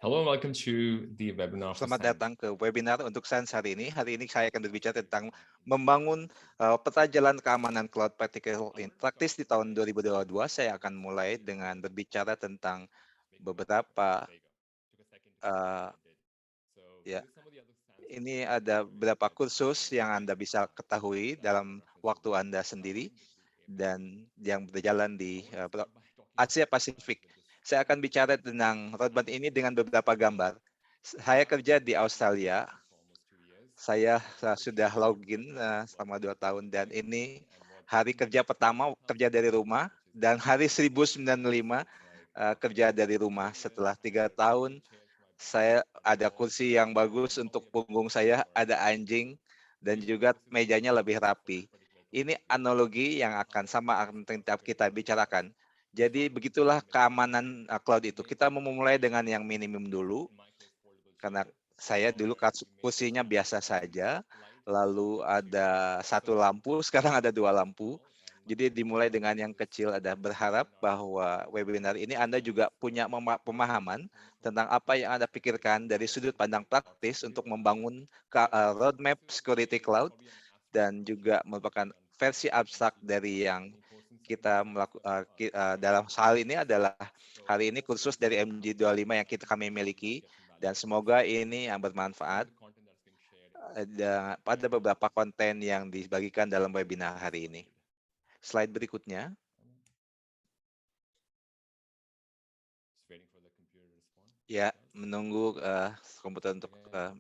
Hello and welcome to the webinar for Selamat SANS. datang ke webinar untuk SANS hari ini. Hari ini saya akan berbicara tentang membangun peta jalan keamanan cloud practical in practice di tahun 2022. Saya akan mulai dengan berbicara tentang beberapa uh, ya. Ini ada beberapa kursus yang Anda bisa ketahui dalam waktu Anda sendiri dan yang berjalan di Asia Pasifik. Saya akan bicara tentang roadmap ini dengan beberapa gambar. Saya kerja di Australia. Saya sudah login selama 2 tahun dan ini hari kerja pertama kerja dari rumah dan hari 1095 kerja dari rumah. Setelah 3 tahun saya ada kursi yang bagus untuk punggung saya, ada anjing dan juga mejanya lebih rapi. Ini analogi yang akan kita bicarakan. Jadi begitulah keamanan cloud itu. Kita memulai dengan yang minimum dulu, karena saya dulu kursinya biasa saja, lalu ada satu lampu, sekarang ada 2 lampu. Jadi dimulai dengan yang kecil, ada berharap bahwa webinar ini Anda juga punya pemahaman tentang apa yang Anda pikirkan dari sudut pandang praktis untuk membangun roadmap security cloud dan juga merupakan versi abstrak dari yang kita melakukan dalam hal ini adalah hari ini kursus dari MG25 yang kami miliki dan semoga ini yang bermanfaat pada beberapa konten yang dibagikan dalam webinar hari ini. Slide berikutnya. Ya, menunggu komputer untuk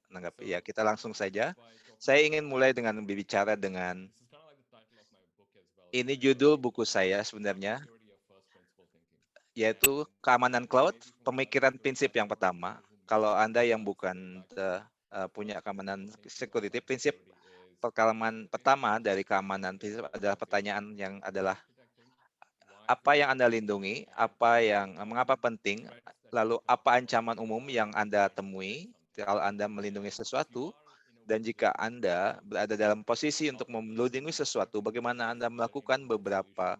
menanggapi. Ya, kita langsung saja. Saya ingin mulai dengan berbicara dengan ini judul buku saya sebenarnya, yaitu keamanan cloud, pemikiran prinsip yang pertama. Kalau Anda yang bukan punya keamanan security, prinsip pengalaman pertama dari keamanan prinsip adalah pertanyaan yang adalah apa yang Anda lindungi, mengapa penting, lalu apa ancaman umum yang Anda temui kalau Anda melindungi sesuatu, dan jika Anda berada dalam posisi untuk melindungi sesuatu, bagaimana Anda melakukan beberapa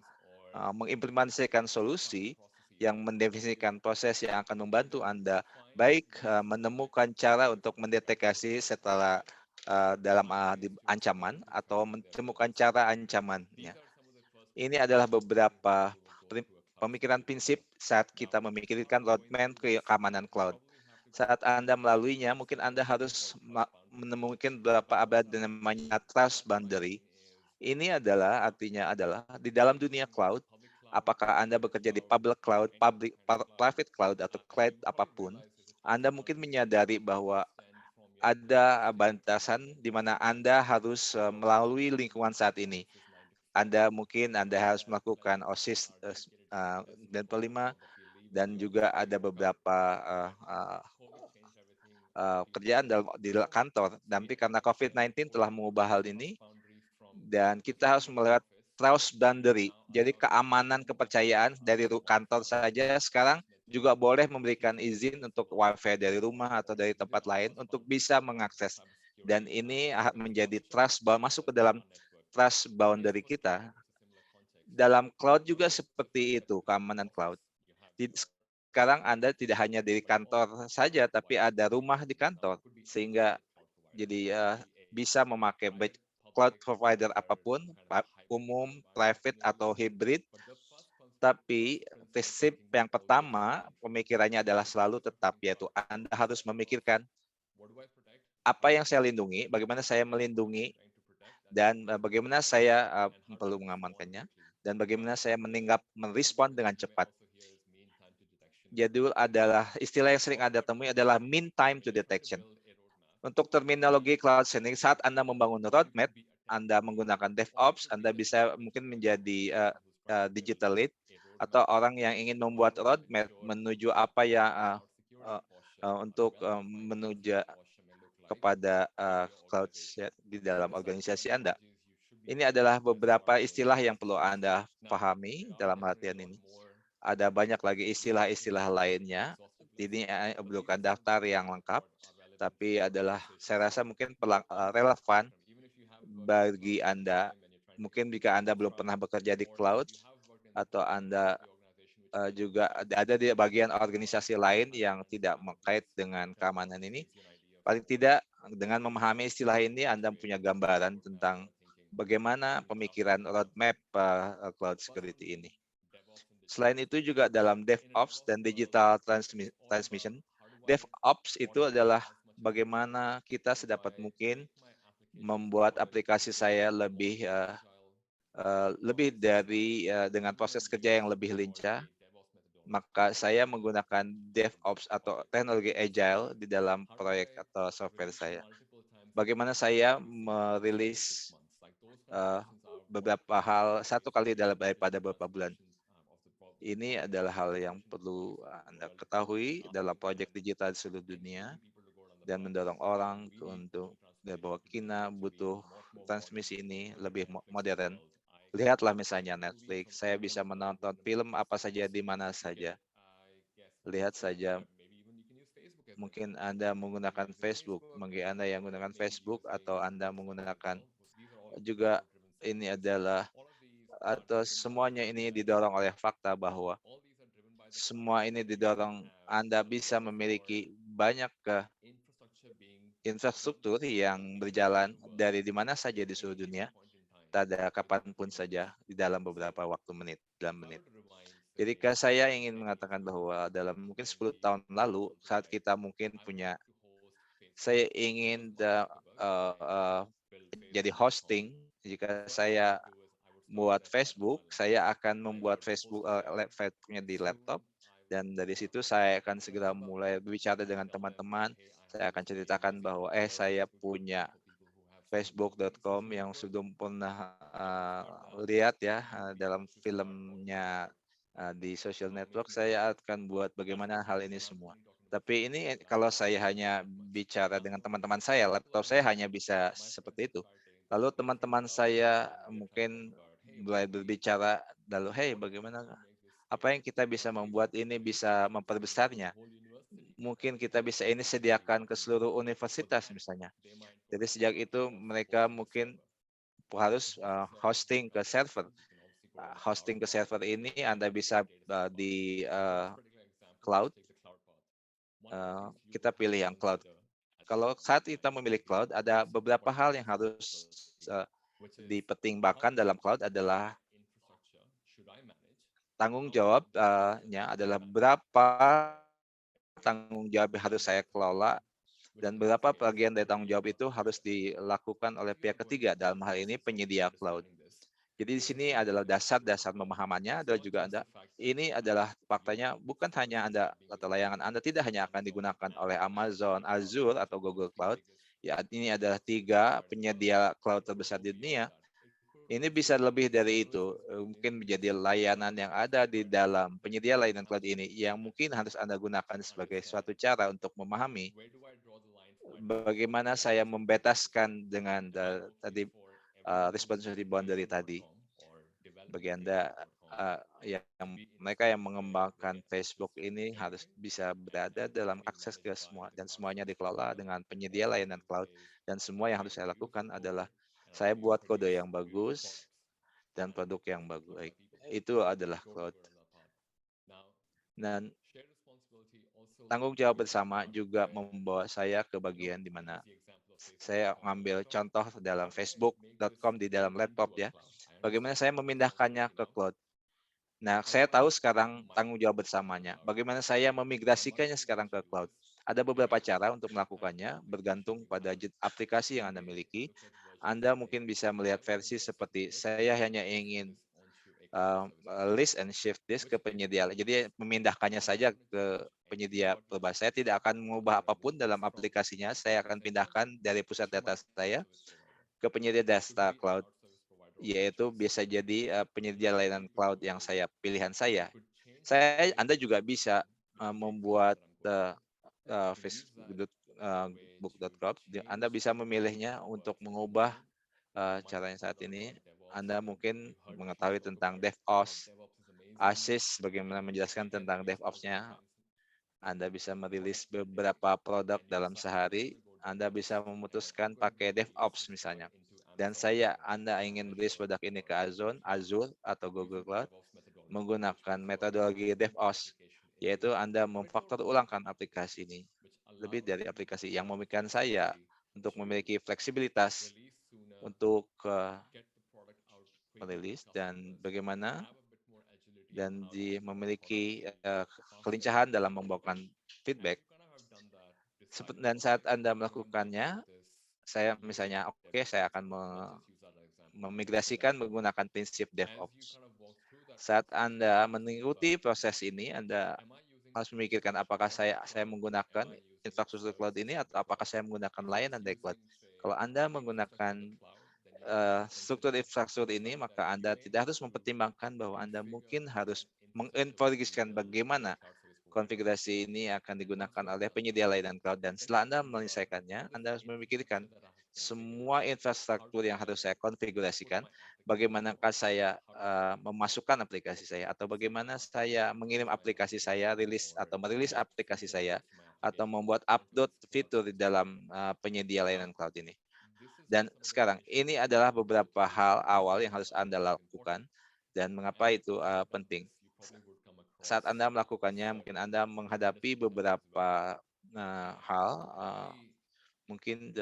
mengimplementasikan solusi yang mendefinisikan proses yang akan membantu Anda baik menemukan cara untuk mendeteksi setelah dalam ancaman atau menemukan cara ancamannya. Ini adalah beberapa pemikiran prinsip saat kita memikirkan roadmap keamanan cloud. Saat Anda melaluinya, mungkin Anda harus menemukan beberapa abad namanya trust boundary. Ini adalah artinya adalah di dalam dunia cloud, apakah Anda bekerja di public cloud, private cloud, atau cloud apapun, Anda mungkin menyadari bahwa ada batasan di mana Anda harus melalui lingkungan saat ini. Anda harus melakukan OSIS 95 dan juga ada beberapa kerjaan di kantor. Tapi karena COVID-19 telah mengubah hal ini dan kita harus melewati trust boundary. Jadi keamanan kepercayaan dari kantor saja sekarang juga boleh memberikan izin untuk wifi dari rumah atau dari tempat lain untuk bisa mengakses. Dan ini menjadi masuk ke dalam trust boundary kita. Dalam cloud juga seperti itu, keamanan cloud. Sekarang Anda tidak hanya di kantor saja, tapi ada rumah di kantor, sehingga jadi bisa memakai cloud provider apapun, umum, private, atau hybrid. Tapi prinsip yang pertama, pemikirannya adalah selalu tetap, yaitu Anda harus memikirkan apa yang saya lindungi, bagaimana saya melindungi, dan bagaimana saya perlu mengamankannya, dan bagaimana saya merespon dengan cepat. Jadul adalah istilah yang sering Anda temui adalah mean time to detection. Untuk terminologi cloud sendiri, saat Anda membangun roadmap, Anda menggunakan DevOps, Anda bisa mungkin menjadi digital lead atau orang yang ingin membuat roadmap menuju apa yang untuk menuju kepada cloud di dalam organisasi Anda. Ini adalah beberapa istilah yang perlu Anda pahami dalam latihan ini. Ada banyak lagi istilah-istilah lainnya. Ini bukan daftar yang lengkap, tapi saya rasa mungkin relevan bagi Anda. Mungkin jika Anda belum pernah bekerja di cloud atau Anda juga ada di bagian organisasi lain yang tidak mengkait dengan keamanan ini. Paling tidak dengan memahami istilah ini, Anda punya gambaran tentang bagaimana pemikiran roadmap cloud security ini. Selain itu juga dalam DevOps dan digital transmission, DevOps itu adalah bagaimana kita sedapat mungkin membuat aplikasi saya lebih dari dengan proses kerja yang lebih lincah. Maka saya menggunakan DevOps atau teknologi agile di dalam proyek atau software saya. Bagaimana saya merilis beberapa hal satu kali daripada beberapa bulan. Ini adalah hal yang perlu Anda ketahui dalam proyek digital di seluruh dunia dan mendorong orang untuk bahwa kita butuh transmisi ini lebih modern. Lihatlah misalnya Netflix, saya bisa menonton film apa saja di mana saja. Lihat saja, mungkin Anda menggunakan Facebook, mungkin Anda yang menggunakan Facebook atau Anda menggunakan juga ini adalah atau semuanya ini didorong oleh fakta bahwa semua ini didorong Anda bisa memiliki banyak infrastruktur yang berjalan dari di mana saja di seluruh dunia, pada kapanpun saja di dalam beberapa dalam menit. Jadi saya ingin mengatakan bahwa dalam mungkin 10 tahun lalu, saat kita mungkin saya ingin jadi hosting, jika saya buat Facebook, saya akan membuat Facebook Facebooknya di laptop, dan dari situ saya akan segera mulai berbicara dengan teman-teman. Saya akan ceritakan bahwa saya punya facebook.com yang sudah pernah lihat ya dalam filmnya di social network. Saya akan buat bagaimana hal ini semua. Tapi ini kalau saya hanya bicara dengan teman-teman saya, laptop saya hanya bisa seperti itu. Lalu teman-teman saya mungkin mulai berbicara, lalu hey bagaimana, apa yang kita bisa membuat ini bisa memperbesarnya. Mungkin kita bisa ini sediakan ke seluruh universitas misalnya. Jadi sejak itu mereka mungkin harus hosting ke server. Hosting ke server ini Anda bisa di cloud. Kita pilih yang cloud. Kalau saat kita memilih cloud, ada beberapa hal yang harus dipertimbangkan dalam cloud adalah tanggung jawabnya adalah berapa tanggung jawab yang harus saya kelola dan berapa bagian dari tanggung jawab itu harus dilakukan oleh pihak ketiga, dalam hal ini penyedia cloud. Jadi di sini adalah dasar-dasar pemahamannya, adalah juga ini adalah faktanya bukan hanya atau layanan Anda tidak hanya akan digunakan oleh Amazon, Azure, atau Google Cloud. Ya, ini adalah 3 penyedia cloud terbesar di dunia. Ini bisa lebih dari itu, mungkin menjadi layanan yang ada di dalam penyedia layanan cloud ini yang mungkin harus Anda gunakan sebagai suatu cara untuk memahami bagaimana saya membetaskan dengan tadi responsibility boundary tadi. Bagi Anda yang mereka yang mengembangkan Facebook ini harus bisa berada dalam akses ke semua, dan semuanya dikelola dengan penyedia layanan cloud, dan semua yang harus saya lakukan adalah saya buat kode yang bagus dan produk yang bagus. Itu adalah cloud. Dan tanggung jawab bersama juga membawa saya ke bagian di mana saya mengambil contoh dalam facebook.com di dalam laptop ya. Bagaimana saya memindahkannya ke cloud. Nah, saya tahu sekarang tanggung jawab bersamanya. Bagaimana saya memigrasikannya sekarang ke cloud. Ada beberapa cara untuk melakukannya, bergantung pada aplikasi yang Anda miliki. Anda mungkin bisa melihat versi seperti saya hanya ingin list and shift disk ke penyedia. Jadi memindahkannya saja ke penyedia perubahan. Saya tidak akan mengubah apapun dalam aplikasinya. Saya akan pindahkan dari pusat data saya ke penyedia data cloud, yaitu bisa jadi penyedia layanan cloud yang pilihan saya. Anda juga bisa membuat facebook.com. Anda bisa memilihnya untuk mengubah caranya saat ini. Anda mungkin mengetahui tentang DevOps, ASIS, bagaimana menjelaskan tentang DevOps-nya. Anda bisa merilis beberapa produk dalam sehari. Anda bisa memutuskan pakai DevOps misalnya. Dan Anda ingin merilis produk ini ke Azure atau Google Cloud. menggunakan metodologi DevOps, yaitu Anda memfaktor ulangkan aplikasi ini. Lebih dari aplikasi yang memungkinkan saya untuk memiliki fleksibilitas untuk merilis dan bagaimana dan memiliki kelincahan dalam membawakan feedback. Dan saat Anda melakukannya, saya misalnya, oke, saya akan memigrasikan menggunakan prinsip DevOps. Saat Anda mengikuti proses ini, Anda harus memikirkan apakah saya menggunakan infrastruktur cloud ini atau apakah saya menggunakan layanan dari cloud. Kalau Anda menggunakan struktur infrastruktur ini, maka Anda tidak harus mempertimbangkan bahwa Anda mungkin harus menginformasikan bagaimana konfigurasi ini akan digunakan oleh penyedia layanan cloud. Dan setelah Anda menyelesaikannya, Anda harus memikirkan semua infrastruktur yang harus saya konfigurasikan, bagaimanakah saya memasukkan aplikasi saya, atau bagaimana saya mengirim aplikasi saya, rilis atau merilis aplikasi saya, atau membuat upload fitur di dalam penyedia layanan cloud ini. Dan sekarang, ini adalah beberapa hal awal yang harus Anda lakukan, dan mengapa itu penting. Saat Anda melakukannya, mungkin Anda menghadapi beberapa hal, mungkin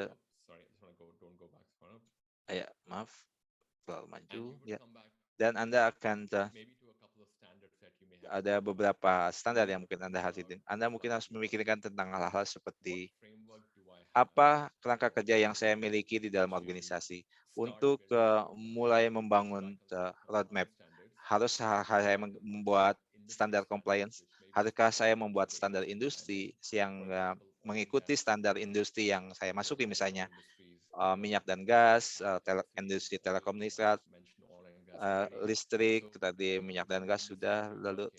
maaf, terlalu maju, ya. Dan Anda akan ada beberapa standar yang mungkin Anda harus Anda mungkin harus memikirkan tentang hal-hal seperti apa kerangka kerja yang saya miliki di dalam organisasi untuk mulai membangun roadmap. Harus saya membuat standar compliance? Haruskah saya membuat standar industri yang mengikuti standar industri yang saya masuki, misalnya minyak dan gas, industri telekomunikasi, listrik, tadi minyak dan gas sudah, lalu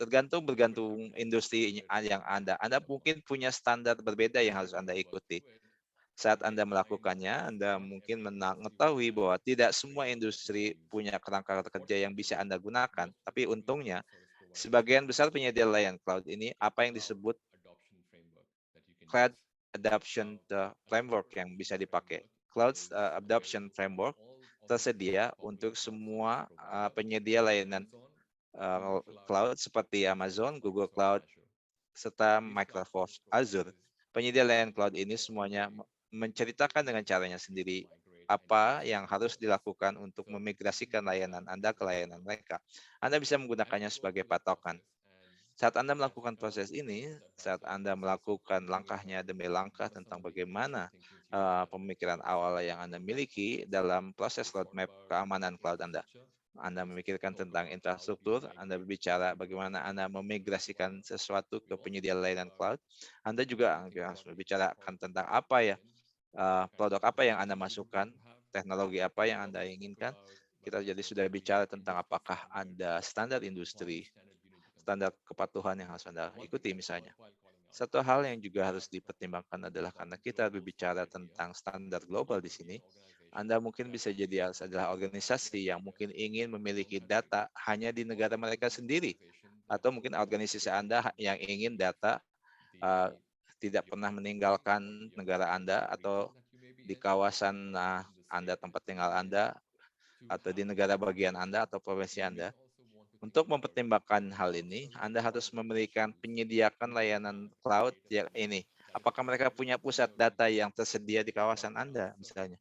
bergantung industri yang Anda mungkin punya standar berbeda yang harus Anda ikuti. Saat Anda melakukannya, Anda mungkin mengetahui bahwa tidak semua industri punya kerangka kerja yang bisa Anda gunakan. Tapi untungnya, sebagian besar penyedia layanan cloud ini apa yang disebut Cloud Adoption Framework yang bisa dipakai. Cloud Adoption Framework tersedia untuk semua penyedia layanan cloud seperti Amazon, Google Cloud, serta Microsoft Azure. Penyedia layanan cloud ini semuanya menceritakan dengan caranya sendiri apa yang harus dilakukan untuk memigrasikan layanan Anda ke layanan mereka. Anda bisa menggunakannya sebagai patokan. Saat Anda melakukan proses ini, saat Anda melakukan langkahnya demi langkah tentang bagaimana pemikiran awal yang Anda miliki dalam proses roadmap keamanan cloud Anda memikirkan tentang infrastruktur, Anda berbicara bagaimana Anda memigrasikan sesuatu ke penyedia layanan cloud. Anda juga harus membicarakan tentang produk apa yang Anda masukkan, teknologi apa yang Anda inginkan. Kita jadi sudah bicara tentang apakah Anda standar industri, standar kepatuhan yang harus Anda ikuti misalnya. Satu hal yang juga harus dipertimbangkan adalah karena kita berbicara tentang standar global di sini, Anda mungkin bisa jadi adalah organisasi yang mungkin ingin memiliki data hanya di negara mereka sendiri, atau mungkin organisasi Anda yang ingin data tidak pernah meninggalkan negara Anda atau di kawasan Anda, tempat tinggal Anda, atau di negara bagian Anda atau provinsi Anda. Untuk mempertimbangkan hal ini, Anda harus memberikan penyediakan layanan cloud yang ini. Apakah mereka punya pusat data yang tersedia di kawasan Anda, misalnya?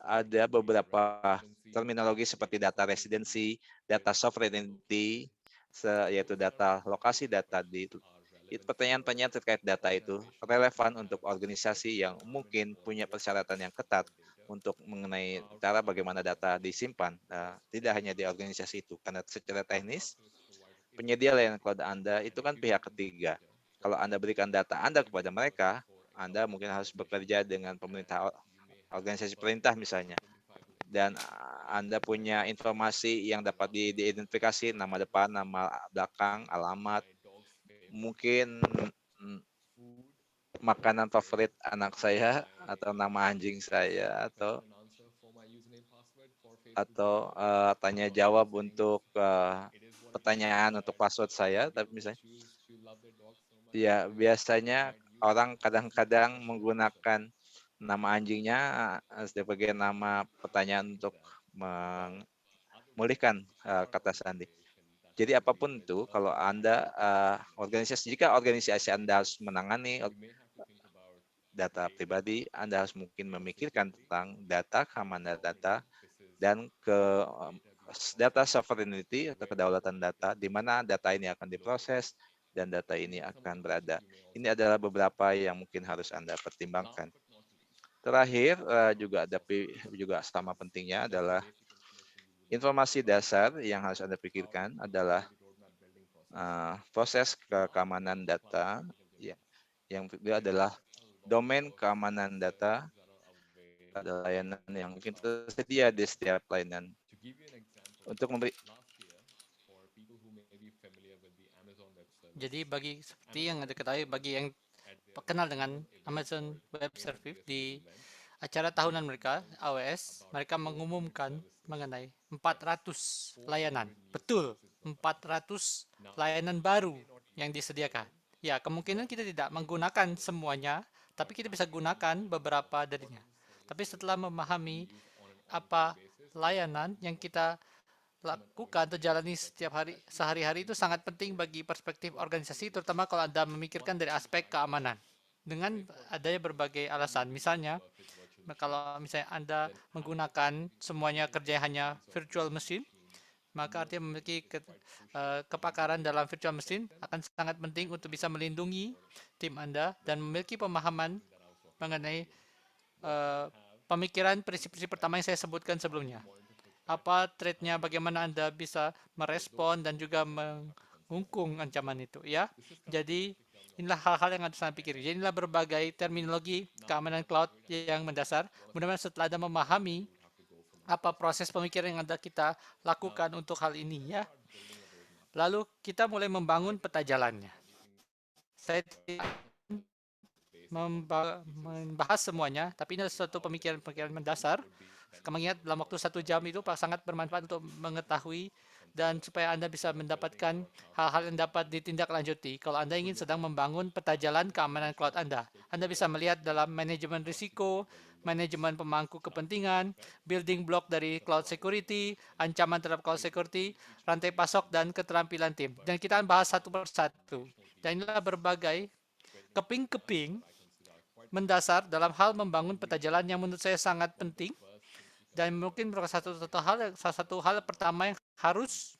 Ada beberapa terminologi seperti data residency, data sovereignty, yaitu data lokasi data di pertanyaan-pertanyaan terkait data itu relevan untuk organisasi yang mungkin punya persyaratan yang ketat untuk mengenai cara bagaimana data disimpan, tidak hanya di organisasi itu. Karena secara teknis, penyedia layanan cloud Anda itu kan pihak ketiga. Kalau Anda berikan data Anda kepada mereka, Anda mungkin harus bekerja dengan pemerintah, organisasi perintah misalnya. Dan Anda punya informasi yang dapat diidentifikasi, nama depan, nama belakang, alamat, mungkin makanan favorit anak saya, atau nama anjing saya, atau tanya jawab untuk pertanyaan untuk password saya, tapi misalnya, ya biasanya orang kadang-kadang menggunakan nama anjingnya sebagai nama pertanyaan untuk memulihkan kata sandi. Jadi apapun itu, kalau Anda jika organisasi Anda harus menangani data pribadi, Anda harus mungkin memikirkan tentang data, keamanan data, dan data sovereignty atau kedaulatan data, di mana data ini akan diproses dan data ini akan berada. Ini adalah beberapa yang mungkin harus Anda pertimbangkan. Terakhir, juga sama pentingnya adalah informasi dasar yang harus Anda pikirkan adalah proses keamanan data, yang kedua adalah domain keamanan data, ada layanan yang mungkin tersedia di setiap layanan. Untuk memberi Jadi seperti yang Anda ketahui, bagi yang kenal dengan Amazon Web Service, di acara tahunan mereka, AWS, mereka mengumumkan mengenai 400 layanan. Betul, 400 layanan baru yang disediakan. Ya, kemungkinan kita tidak menggunakan semuanya, tapi kita bisa gunakan beberapa darinya. Tapi setelah memahami apa layanan yang kita lakukan atau jalani setiap hari, sehari-hari, itu sangat penting bagi perspektif organisasi, terutama kalau Anda memikirkan dari aspek keamanan. Dengan adanya berbagai alasan, misalnya, kalau misalnya Anda menggunakan semuanya kerja hanya virtual machine, maka artinya memiliki kepakaran dalam virtual machine akan sangat penting untuk bisa melindungi tim Anda dan memiliki pemahaman mengenai pemikiran prinsip-prinsip pertama yang saya sebutkan sebelumnya. Apa threat-nya, bagaimana Anda bisa merespon dan juga mengungkung ancaman itu, ya. Jadi inilah hal-hal yang harus Anda pikir. Jadi inilah berbagai terminologi keamanan cloud yang mendasar. Mudah-mudahan setelah Anda memahami apa proses pemikiran yang kita lakukan untuk hal ini, ya. Lalu kita mulai membangun peta jalannya. Saya tidak membahas semuanya, tapi ini adalah suatu pemikiran-pemikiran mendasar. Mengingat dalam waktu 1 jam itu sangat bermanfaat untuk mengetahui dan supaya Anda bisa mendapatkan hal-hal yang dapat ditindaklanjuti. Kalau Anda ingin sedang membangun peta jalan keamanan cloud Anda bisa melihat dalam manajemen risiko, manajemen pemangku kepentingan, building block dari cloud security, ancaman terhadap cloud security, rantai pasok, dan keterampilan tim. Dan kita akan bahas satu persatu. Dan inilah berbagai keping-keping mendasar dalam hal membangun peta jalan yang menurut saya sangat penting. Dan mungkin salah satu hal pertama yang harus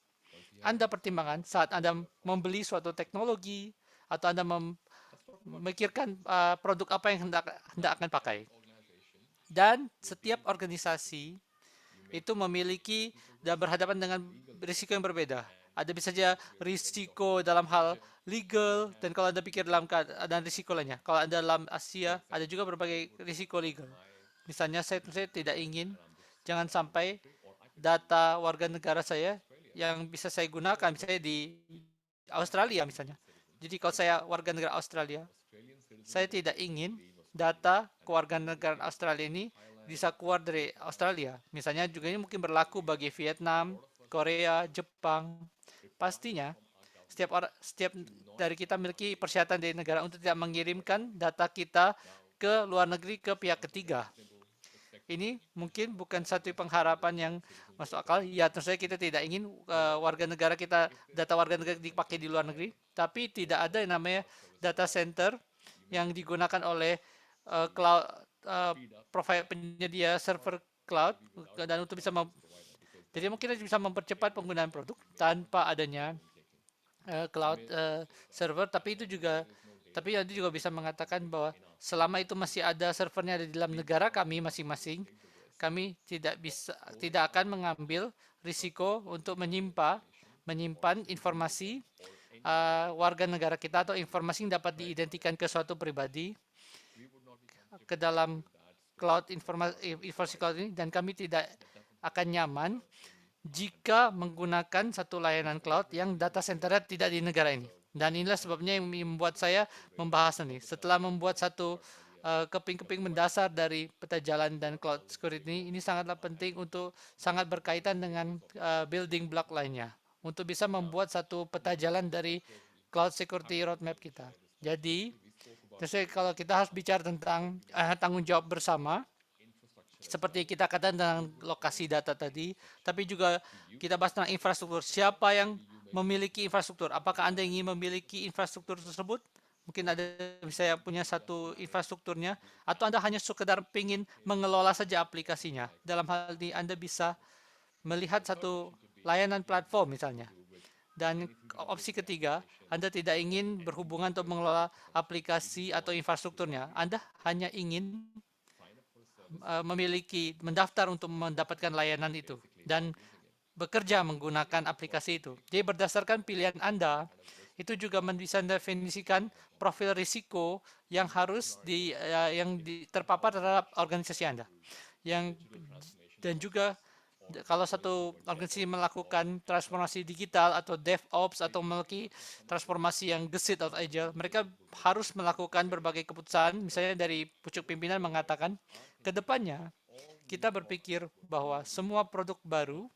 Anda pertimbangkan saat Anda membeli suatu teknologi atau Anda memikirkan produk apa yang hendak akan pakai. Dan setiap organisasi itu memiliki dan berhadapan dengan risiko yang berbeda. Ada bisa saja risiko dalam hal legal, dan kalau Anda pikir dalam keadaan risiko lainnya. Kalau Anda dalam Asia, ada juga berbagai risiko legal. Misalnya saya tidak ingin, jangan sampai data warga negara saya yang bisa saya gunakan, misalnya di Australia misalnya. Jadi kalau saya warga negara Australia, saya tidak ingin data kewarganegaraan Australia ini bisa keluar dari Australia. Misalnya juga ini mungkin berlaku bagi Vietnam, Korea, Jepang. Pastinya setiap dari kita memiliki persyaratan dari negara untuk tidak mengirimkan data kita ke luar negeri ke pihak ketiga. Ini mungkin bukan satu pengharapan yang masuk akal. Ya, tentu saja kita tidak ingin warga negara kita, data warga negara dipakai di luar negeri, tapi tidak ada yang namanya data center yang digunakan oleh cloud provider penyedia server cloud, dan untuk bisa jadi mungkin kita bisa mempercepat penggunaan produk tanpa adanya cloud server, tapi itu juga bisa mengatakan bahwa selama itu masih ada servernya ada di dalam negara kami masing-masing, kami tidak akan mengambil risiko untuk menyimpan informasi warga negara kita atau informasi yang dapat diidentikan ke suatu pribadi ke dalam cloud informasi cloud ini, dan kami tidak akan nyaman jika menggunakan satu layanan cloud yang data centernya tidak di negara ini. Dan inilah sebabnya yang membuat saya membahas ini. Setelah membuat satu keping-keping mendasar dari peta jalan dan cloud security ini sangatlah penting untuk sangat berkaitan dengan building block lainnya untuk bisa membuat satu peta jalan dari cloud security roadmap kita. Jadi, kalau kita harus bicara tentang tanggung jawab bersama, seperti kita katakan tentang lokasi data tadi, tapi juga kita bahas tentang infrastruktur. Siapa yang memiliki infrastruktur. Apakah Anda ingin memiliki infrastruktur tersebut? Mungkin ada saya punya satu infrastrukturnya, atau Anda hanya sekedar ingin mengelola saja aplikasinya. Dalam hal ini Anda bisa melihat satu layanan platform misalnya. Dan opsi ketiga, Anda tidak ingin berhubungan untuk mengelola aplikasi atau infrastrukturnya. Anda hanya ingin mendaftar untuk mendapatkan layanan itu dan bekerja menggunakan aplikasi itu. Jadi berdasarkan pilihan Anda, itu juga bisa mendefinisikan profil risiko yang harus terpapar terhadap organisasi Anda. Dan juga kalau satu organisasi melakukan transformasi digital atau DevOps atau memiliki transformasi yang gesit atau agile, mereka harus melakukan berbagai keputusan. Misalnya dari pucuk pimpinan mengatakan, ke depannya kita berpikir bahwa semua produk baru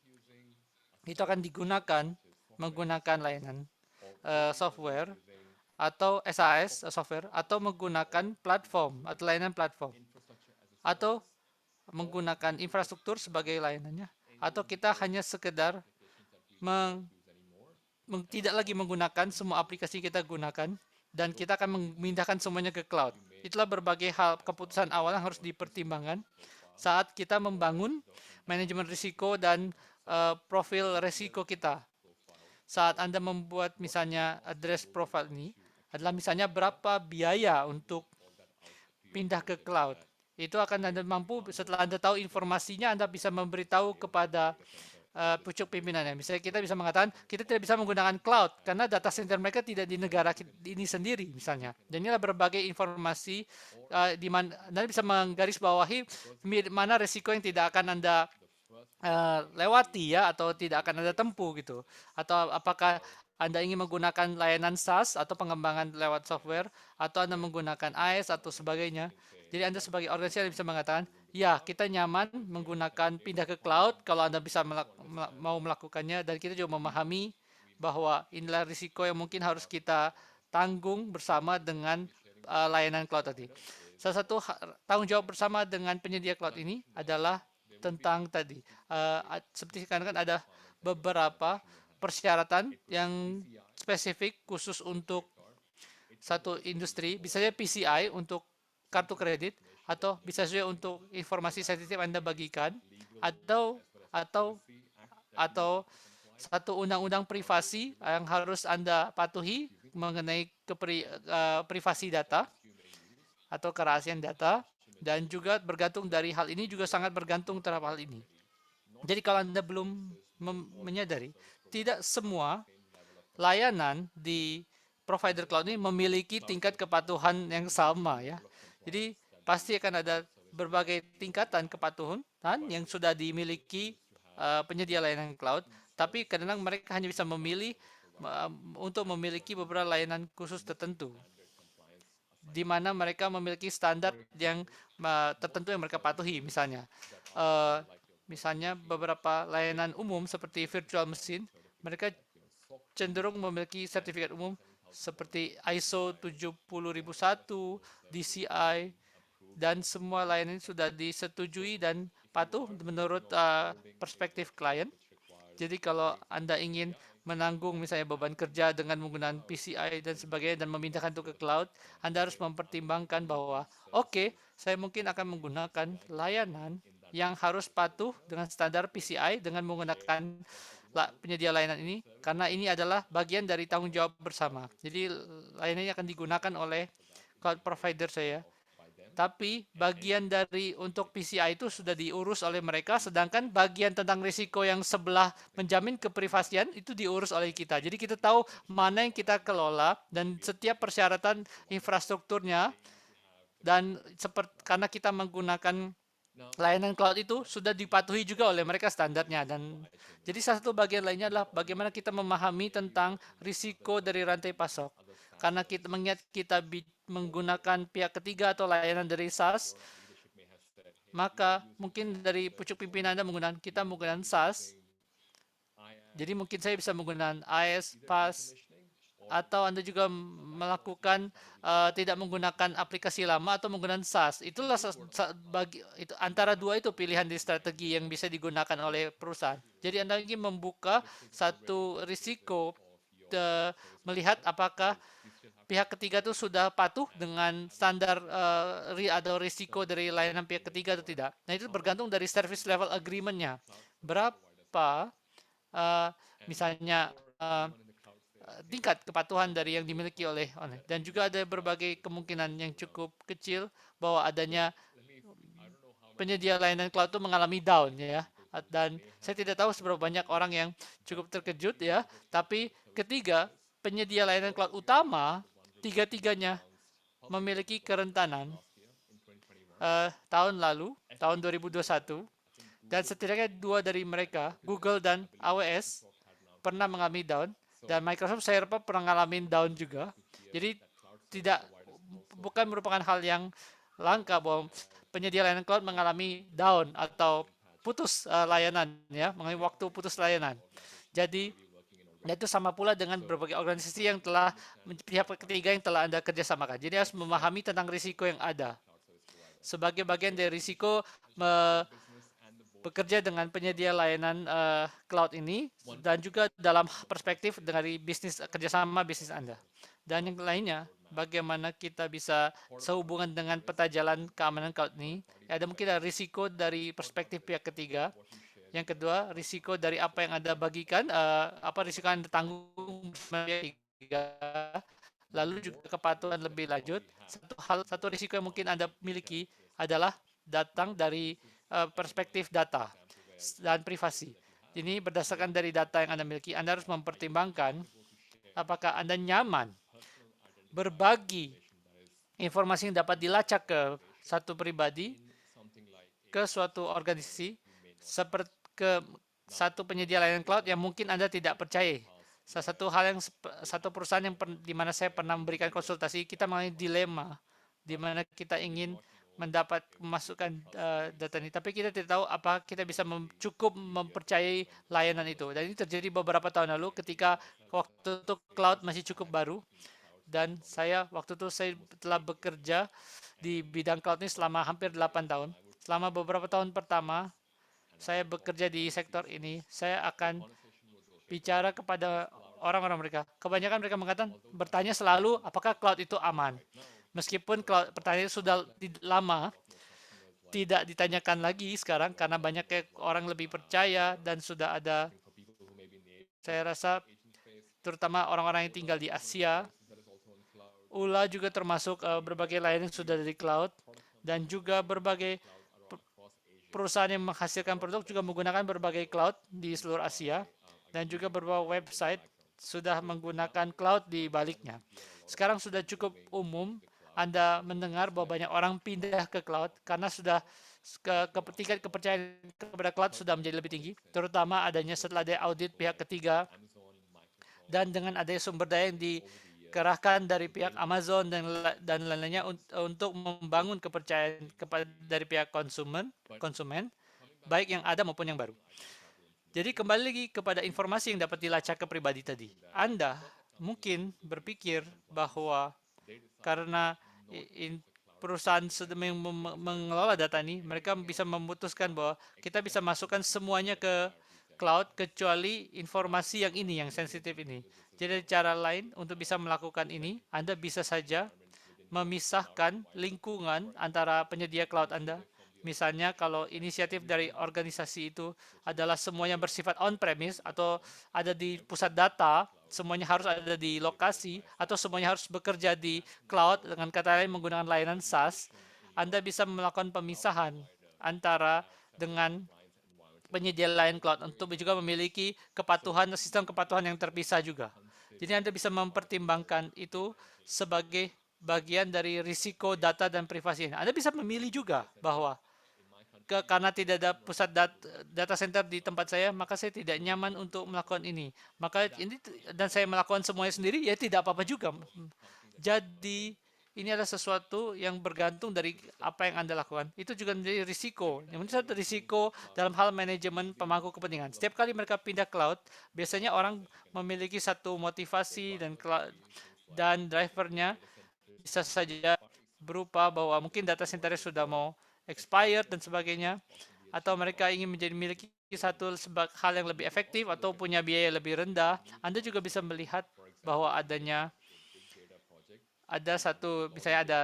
itu akan digunakan menggunakan layanan software atau SaaS software atau menggunakan platform atau layanan platform atau menggunakan infrastruktur sebagai layanannya, atau kita hanya sekedar tidak lagi menggunakan semua aplikasi kita gunakan dan kita akan memindahkan semuanya ke cloud. Itulah berbagai hal keputusan awal yang harus dipertimbangkan saat kita membangun manajemen risiko dan profil risiko kita. Saat Anda membuat misalnya address profile ini adalah misalnya berapa biaya untuk pindah ke cloud. Itu akan Anda mampu, setelah Anda tahu informasinya, Anda bisa memberitahu kepada pucuk pimpinannya. Misalnya kita bisa mengatakan, kita tidak bisa menggunakan cloud, karena data center mereka tidak di negara ini sendiri, misalnya. Dan inilah berbagai informasi, di mana Anda bisa menggarisbawahi mana risiko yang tidak akan Anda lewati ya, atau tidak akan Anda tempuh gitu. Atau apakah Anda ingin menggunakan layanan SaaS atau pengembangan lewat software, atau Anda menggunakan AS atau sebagainya. Jadi Anda sebagai organisasi bisa mengatakan, ya kita nyaman menggunakan pindah ke cloud kalau Anda bisa mau melakukannya, dan kita juga memahami bahwa inilah risiko yang mungkin harus kita tanggung bersama dengan layanan cloud tadi. Salah satu tanggung jawab bersama dengan penyedia cloud ini adalah tentang tadi, seperti kan ada beberapa persyaratan yang spesifik khusus untuk satu industri, misalnya PCI untuk kartu kredit, atau bisa juga untuk informasi sensitif Anda bagikan, atau satu undang-undang privasi yang harus Anda patuhi mengenai privasi data atau kerahasiaan data, dan juga bergantung dari hal ini juga sangat bergantung terhadap hal ini. Jadi kalau Anda belum menyadari, tidak semua layanan di provider cloud ini memiliki tingkat kepatuhan yang sama ya. Jadi pasti akan ada berbagai tingkatan kepatuhan yang sudah dimiliki penyedia layanan cloud, tapi kadang-kadang mereka hanya bisa memilih untuk memiliki beberapa layanan khusus tertentu, di mana mereka memiliki standar yang tertentu yang mereka patuhi. Misalnya beberapa layanan umum seperti virtual machine, mereka cenderung memiliki sertifikat umum seperti ISO 70001, DCI, dan semua layanan ini sudah disetujui dan patuh menurut perspektif klien. Jadi kalau Anda ingin menanggung misalnya beban kerja dengan menggunakan PCI dan sebagainya dan memindahkan itu ke cloud, Anda harus mempertimbangkan bahwa oke, saya mungkin akan menggunakan layanan yang harus patuh dengan standar PCI dengan menggunakan penyedia layanan ini, karena ini adalah bagian dari tanggung jawab bersama. Jadi layanan ini akan digunakan oleh cloud provider saya, tapi bagian dari untuk PCI itu sudah diurus oleh mereka, sedangkan bagian tentang risiko yang sebelah menjamin keprivasian itu diurus oleh kita. Jadi kita tahu mana yang kita kelola dan setiap persyaratan infrastrukturnya, dan karena kita menggunakan layanan cloud itu sudah dipatuhi juga oleh mereka standarnya. Dan jadi salah satu bagian lainnya adalah bagaimana kita memahami tentang risiko dari rantai pasok. Karena kita mengingat kita menggunakan pihak ketiga atau layanan dari SaaS, maka mungkin dari pucuk pimpinan Anda kita menggunakan SaaS. Jadi mungkin saya bisa menggunakan IaaS, PaaS, atau Anda juga melakukan tidak menggunakan aplikasi lama atau menggunakan SaaS. Itulah itu antara dua itu pilihan di strategi yang bisa digunakan oleh perusahaan. Jadi Anda ingin membuka satu risiko melihat apakah pihak ketiga itu sudah patuh dengan standar atau risiko dari layanan pihak ketiga atau tidak. Nah, itu bergantung dari service level agreement-nya. Berapa misalnya tingkat kepatuhan dari yang dimiliki oleh dan juga ada berbagai kemungkinan yang cukup kecil bahwa adanya penyedia layanan cloud itu mengalami down ya. Dan saya tidak tahu seberapa banyak orang yang cukup terkejut ya, tapi ketiga penyedia layanan cloud utama tiga-tiganya memiliki kerentanan tahun lalu, tahun 2021, dan setidaknya dua dari mereka, Google dan AWS, pernah mengalami down, dan Microsoft saya pernah mengalami down juga. Jadi bukan merupakan hal yang langka bahwa penyedia layanan cloud mengalami down atau putus layanan, ya, mengalami waktu putus layanan. Jadi dan itu sama pula dengan berbagai organisasi yang telah pihak ketiga yang telah Anda kerjasamakan. Jadi harus memahami tentang risiko yang ada. Sebagai bagian dari risiko bekerja dengan penyedia layanan cloud ini dan juga dalam perspektif dari bisnis kerjasama bisnis Anda. Dan yang lainnya, bagaimana kita bisa sehubungan dengan peta jalan keamanan cloud ini. Ada mungkin ada risiko dari perspektif pihak ketiga. Yang kedua, risiko dari apa yang Anda bagikan, apa risiko yang Anda tanggung. Lalu juga kepatuhan lebih lanjut. Satu risiko yang mungkin Anda miliki adalah datang dari perspektif data dan privasi. Ini berdasarkan dari data yang Anda miliki, Anda harus mempertimbangkan apakah Anda nyaman berbagi informasi yang dapat dilacak ke satu pribadi, ke suatu organisasi, seperti ke satu penyedia layanan cloud yang mungkin Anda tidak percaya. Satu perusahaan yang di mana saya pernah memberikan konsultasi, kita mengalami dilema di mana kita ingin memasukkan data ini, tapi kita tidak tahu apa kita bisa cukup mempercayai layanan itu. Dan ini terjadi beberapa tahun lalu ketika waktu itu cloud masih cukup baru, dan waktu itu saya telah bekerja di bidang cloud ini selama hampir 8 tahun. Selama beberapa tahun pertama saya bekerja di sektor ini, saya akan bicara kepada orang-orang mereka. Kebanyakan mereka bertanya selalu apakah cloud itu aman. Meskipun pertanyaan sudah lama tidak ditanyakan lagi sekarang karena banyak orang lebih percaya dan sudah ada, saya rasa terutama orang-orang yang tinggal di Asia, ULA juga termasuk berbagai layanan yang sudah dari cloud, dan juga berbagai perusahaan yang menghasilkan produk juga menggunakan berbagai cloud di seluruh Asia, dan juga beberapa website sudah menggunakan cloud di baliknya. Sekarang sudah cukup umum Anda mendengar bahwa banyak orang pindah ke cloud karena sudah tingkat kepercayaan kepada cloud sudah menjadi lebih tinggi, terutama adanya setelah ada audit pihak ketiga dan dengan adanya sumber daya yang dikerahkan dari pihak Amazon dan lain-lainnya untuk membangun kepercayaan dari pihak konsumen, baik yang ada maupun yang baru. Jadi kembali lagi kepada informasi yang dapat dilacak ke pribadi tadi. Anda mungkin berpikir bahwa karena perusahaan sedang mengelola data ini, mereka bisa memutuskan bahwa kita bisa masukkan semuanya ke cloud kecuali informasi yang ini, yang sensitif ini. Jadi cara lain untuk bisa melakukan ini, Anda bisa saja memisahkan lingkungan antara penyedia cloud Anda. Misalnya kalau inisiatif dari organisasi itu adalah semuanya bersifat on-premise atau ada di pusat data, semuanya harus ada di lokasi, atau semuanya harus bekerja di cloud, dengan kata lain menggunakan layanan SaaS, Anda bisa melakukan pemisahan antara dengan penyedia layanan cloud untuk juga memiliki sistem kepatuhan yang terpisah juga. Jadi Anda bisa mempertimbangkan itu sebagai bagian dari risiko data dan privasi. Anda bisa memilih juga bahwa karena tidak ada pusat data center di tempat saya, maka saya tidak nyaman untuk melakukan ini. Maka ini dan saya melakukan semuanya sendiri, ya tidak apa-apa juga. Jadi ini adalah sesuatu yang bergantung dari apa yang Anda lakukan. Itu juga menjadi risiko. Yang satu risiko dalam hal manajemen pemangku kepentingan. Setiap kali mereka pindah cloud, biasanya orang memiliki satu motivasi dan drivernya bisa saja berupa bahwa mungkin data center sudah mau expired dan sebagainya, atau mereka ingin memiliki satu hal yang lebih efektif atau punya biaya lebih rendah. Anda juga bisa melihat bahwa ada satu, misalnya ada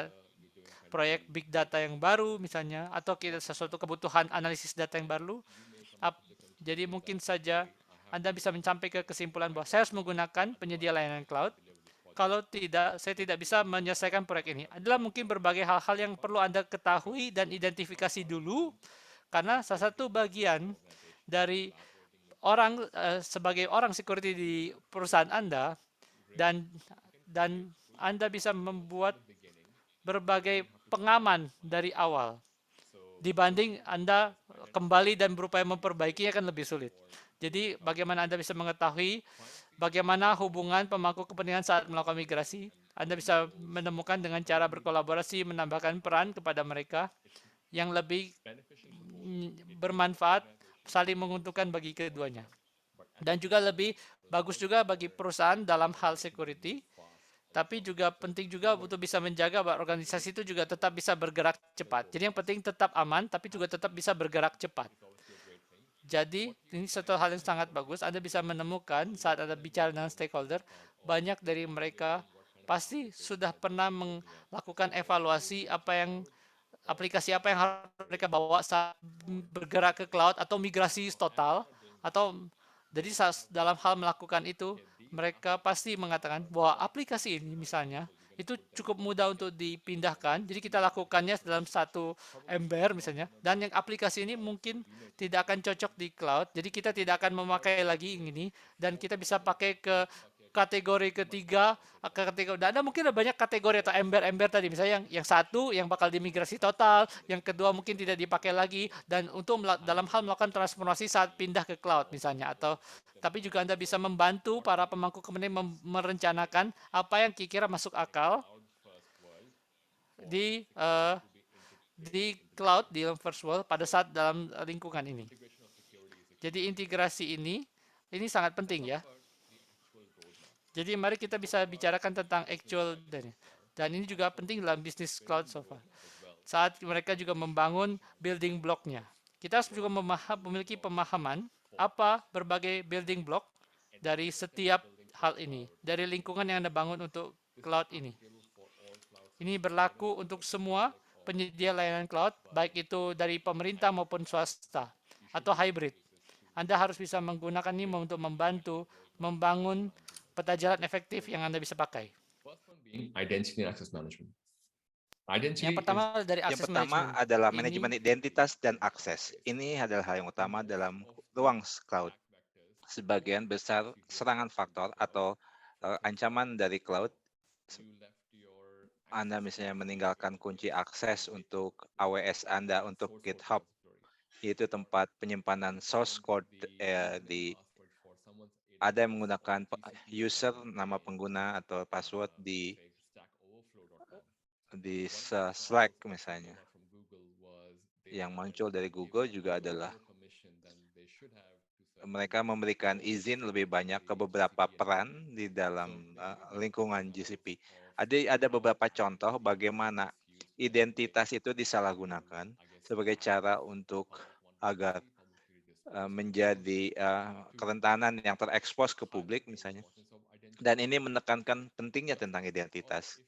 proyek big data yang baru misalnya, atau kita sesuatu kebutuhan analisis data yang baru. Jadi mungkin saja Anda bisa mencapai ke kesimpulan bahwa saya harus menggunakan penyedia layanan cloud. Kalau tidak, saya tidak bisa menyelesaikan proyek ini. Adalah mungkin berbagai hal-hal yang perlu Anda ketahui dan identifikasi dulu, karena salah satu bagian dari orang sebagai orang security di perusahaan Anda, dan Anda bisa membuat berbagai pengaman dari awal. Dibanding Anda kembali dan berupaya memperbaikinya kan lebih sulit. Jadi bagaimana Anda bisa mengetahui bagaimana hubungan pemangku kepentingan saat melakukan migrasi. Anda bisa menemukan dengan cara berkolaborasi, menambahkan peran kepada mereka yang lebih bermanfaat, saling menguntungkan bagi keduanya. Dan juga lebih bagus juga bagi perusahaan dalam hal security, tapi juga penting juga untuk bisa menjaga bahwa organisasi itu juga tetap bisa bergerak cepat. Jadi yang penting tetap aman, tapi juga tetap bisa bergerak cepat. Jadi ini satu hal yang sangat bagus. Anda bisa menemukan saat Anda bicara dengan stakeholder, banyak dari mereka pasti sudah pernah melakukan evaluasi aplikasi apa yang harus mereka bawa saat bergerak ke cloud atau migrasi total, atau jadi dalam hal melakukan itu mereka pasti mengatakan bahwa aplikasi ini misalnya itu cukup mudah untuk dipindahkan. Jadi kita lakukannya dalam satu ember misalnya, dan yang aplikasi ini mungkin tidak akan cocok di cloud. Jadi kita tidak akan memakai lagi ini, dan kita bisa pakai ke kategori ketiga, ada mungkin ada banyak kategori atau ember-ember tadi, misalnya yang satu yang bakal dimigrasi total, yang kedua mungkin tidak dipakai lagi, dan untuk dalam hal melakukan transformasi saat pindah ke cloud misalnya. Atau tapi juga Anda bisa membantu para pemangku kepentingan merencanakan apa yang kira-kira masuk akal di cloud di first world pada saat dalam lingkungan ini. Jadi integrasi ini sangat penting ya. Jadi mari kita bisa bicarakan tentang actual dan ini juga penting dalam bisnis cloud software. Saat mereka juga membangun building block-nya. Kita harus juga memiliki pemahaman apa berbagai building block dari setiap hal ini, dari lingkungan yang Anda bangun untuk cloud ini. Ini berlaku untuk semua penyedia layanan cloud, baik itu dari pemerintah maupun swasta atau hybrid. Anda harus bisa menggunakan ini untuk membantu membangun peta jalan efektif yang Anda bisa pakai. Identity and access management. Yang pertama dari akses management. Adalah manajemen identitas dan akses. Ini adalah hal yang utama dalam ruang cloud. Sebagian besar serangan faktor atau ancaman dari cloud, Anda misalnya meninggalkan kunci akses untuk AWS Anda, untuk GitHub, yaitu tempat penyimpanan source code ada yang menggunakan user, nama pengguna atau password di Slack misalnya. Yang muncul dari Google juga adalah mereka memberikan izin lebih banyak ke beberapa peran di dalam lingkungan GCP. Ada beberapa contoh bagaimana identitas itu disalahgunakan sebagai cara untuk agar menjadi kerentanan yang terekspos ke publik misalnya. Dan ini menekankan pentingnya tentang identitas.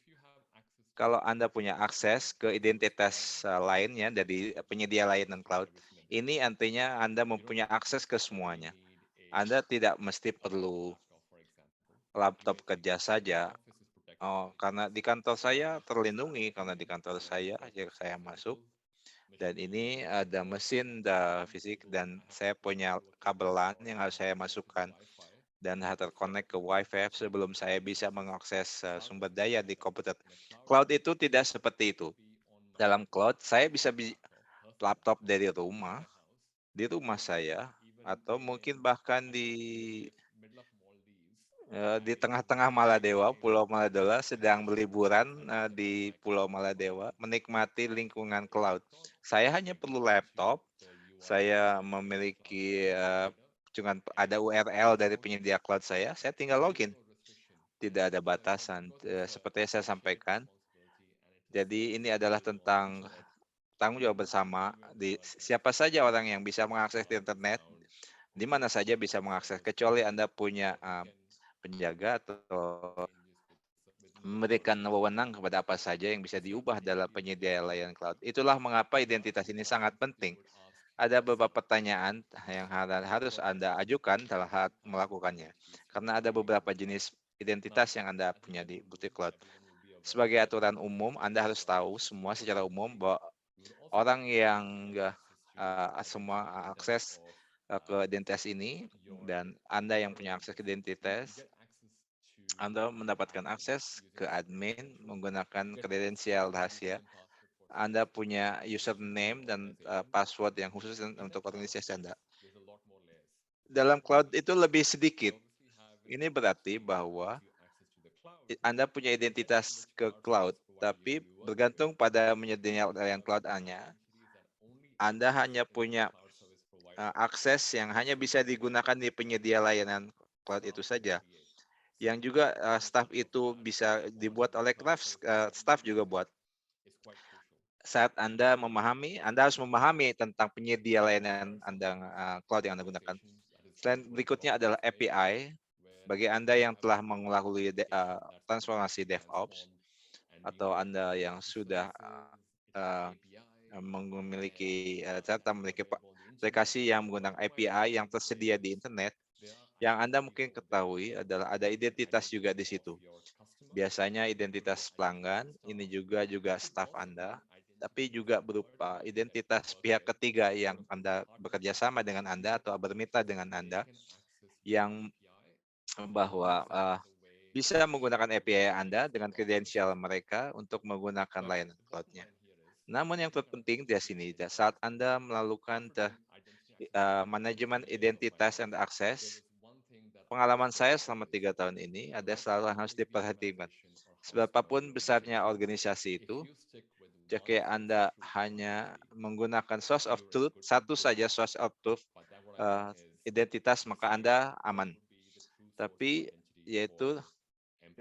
Kalau Anda punya akses ke identitas lainnya dari penyedia layanan cloud, ini artinya Anda mempunyai akses ke semuanya. Anda tidak mesti perlu laptop kerja saja. Karena di kantor saya terlindungi, karena di kantor saya masuk. Dan ini ada mesin fisik dan saya punya kabel LAN yang harus saya masukkan dan harus terkonek ke Wi-Fi sebelum saya bisa mengakses sumber daya di komputer. Cloud itu tidak seperti itu. Dalam cloud, saya bisa laptop dari rumah, di rumah saya, atau mungkin bahkan di di tengah-tengah Maladewa, Pulau Maladewa, sedang berliburan di Pulau Maladewa, menikmati lingkungan cloud. Saya hanya perlu laptop, saya memiliki cuman ada URL dari penyedia cloud saya tinggal login. Tidak ada batasan. Seperti yang saya sampaikan, jadi ini adalah tentang tanggung jawab bersama. Siapa saja orang yang bisa mengakses di internet, di mana saja bisa mengakses, kecuali Anda punya penjaga atau memberikan wewenang kepada apa saja yang bisa diubah dalam penyedia layanan cloud. Itulah mengapa identitas ini sangat penting. Ada beberapa pertanyaan yang harus Anda ajukan dalam hal melakukannya. Karena ada beberapa jenis identitas yang Anda punya di Boutique Cloud. Sebagai aturan umum, Anda harus tahu semua secara umum bahwa orang yang semua akses ke identitas ini, dan Anda yang punya akses ke identitas, Anda mendapatkan akses ke admin menggunakan kredensial rahasia. Anda punya username dan password yang khusus untuk organisasi Anda. Dalam cloud itu lebih sedikit. Ini berarti bahwa Anda punya identitas ke cloud, tapi bergantung pada menyediakan layanan cloud Anda hanya punya akses yang hanya bisa digunakan di penyedia layanan cloud itu saja. Yang juga staff itu bisa dibuat oleh staff juga buat. Saat Anda harus memahami tentang penyedia layanan Anda cloud yang Anda gunakan. Selain berikutnya adalah API. Bagi Anda yang telah melalui transformasi DevOps, atau Anda yang sudah memiliki aplikasi yang menggunakan API yang tersedia di internet, yang Anda mungkin ketahui adalah ada identitas juga di situ. Biasanya identitas pelanggan, ini juga staf Anda, tapi juga berupa identitas pihak ketiga yang Anda bekerja sama dengan Anda atau bermitra dengan Anda, yang bahwa bisa menggunakan API Anda dengan kredensial mereka untuk menggunakan layanan cloud-nya. Namun yang terpenting di sini, saat Anda melakukan manajemen identitas dan akses, pengalaman saya selama 3 tahun ini ada selalu yang harus diperhatikan. Seberapapun besarnya organisasi itu, jika Anda hanya menggunakan source of truth, satu saja source of truth identitas, maka Anda aman. Tapi yaitu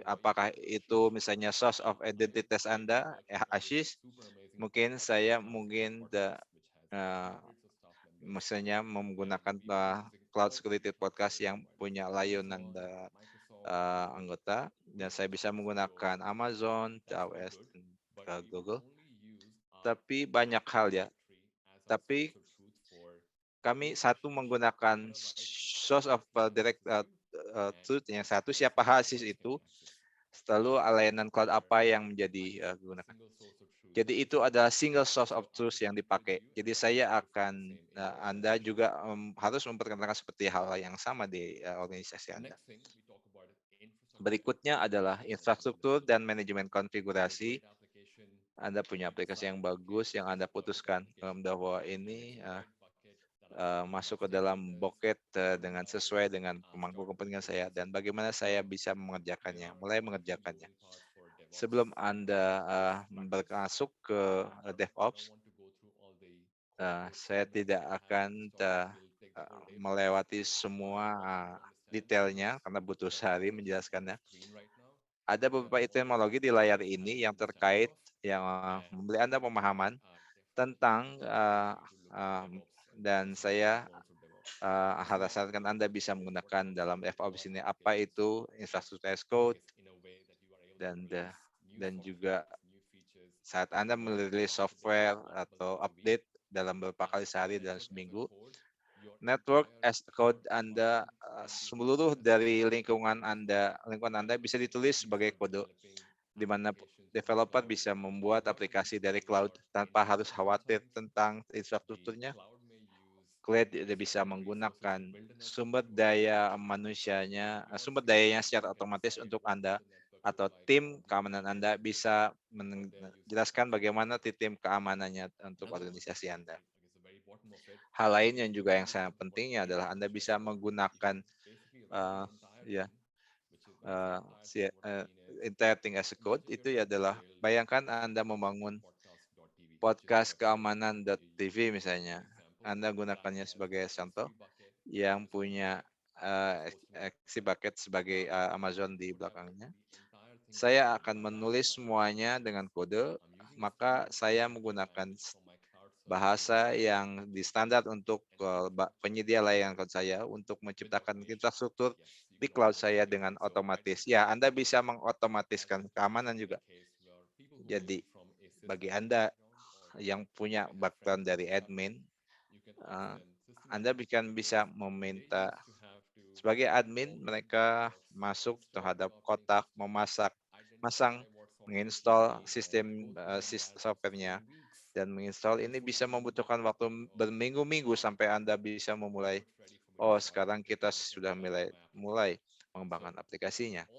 apakah itu misalnya source of identitas Anda, ASIS, mungkin misalnya menggunakan Cloud Security Podcast yang punya layanan anggota, dan saya bisa menggunakan Amazon, AWS, dan Google. Tapi banyak hal ya. Tapi kami satu menggunakan source of direct truth, yang satu siapa ASIS itu, lalu layanan cloud apa yang menjadi digunakan. Jadi itu adalah single source of truth yang dipakai. Jadi saya akan Anda juga harus memperkenalkan seperti hal yang sama di organisasi Anda. Berikutnya adalah infrastruktur dan manajemen konfigurasi. Anda punya aplikasi yang bagus yang Anda putuskan bahwa ini masuk ke dalam bucket dengan sesuai dengan pemangku kepentingan saya, dan bagaimana saya bisa mulai mengerjakannya. Sebelum Anda masuk ke DevOps, saya tidak akan melewati semua detailnya karena butuh sehari menjelaskannya. Ada beberapa etimologi di layar ini yang terkait, yang memberi Anda pemahaman tentang dan saya harapkan Anda bisa menggunakan dalam DevOps ini apa itu infrastruktur as code, dan juga saat Anda merilis software atau update dalam beberapa kali sehari dalam seminggu, network as code Anda, seluruh dari lingkungan Anda bisa ditulis sebagai kode, di mana developer bisa membuat aplikasi dari cloud tanpa harus khawatir tentang infrastrukturnya. Cloud bisa menggunakan sumber dayanya secara otomatis untuk Anda, atau tim keamanan Anda bisa menjelaskan bagaimana tim keamanannya untuk organisasi Anda. Hal lain yang juga yang sangat pentingnya adalah Anda bisa menggunakan entire thing as a code, itu adalah bayangkan Anda membangun podcast keamanan.tv misalnya. Anda gunakannya sebagai contoh yang punya Exi Bucket sebagai Amazon di belakangnya. Saya akan menulis semuanya dengan kode, maka saya menggunakan bahasa yang di standar untuk penyedia layanan cloud saya untuk menciptakan infrastruktur di cloud saya dengan otomatis. Ya, Anda bisa mengotomatiskan keamanan juga. Jadi, bagi Anda yang punya background dari admin, Anda bisa meminta sebagai admin mereka masuk terhadap kotak, masang, menginstall sistem softwarenya dan menginstall ini bisa membutuhkan waktu berminggu-minggu sampai Anda bisa memulai. Oh, sekarang kita sudah mulai mengembangkan aplikasinya.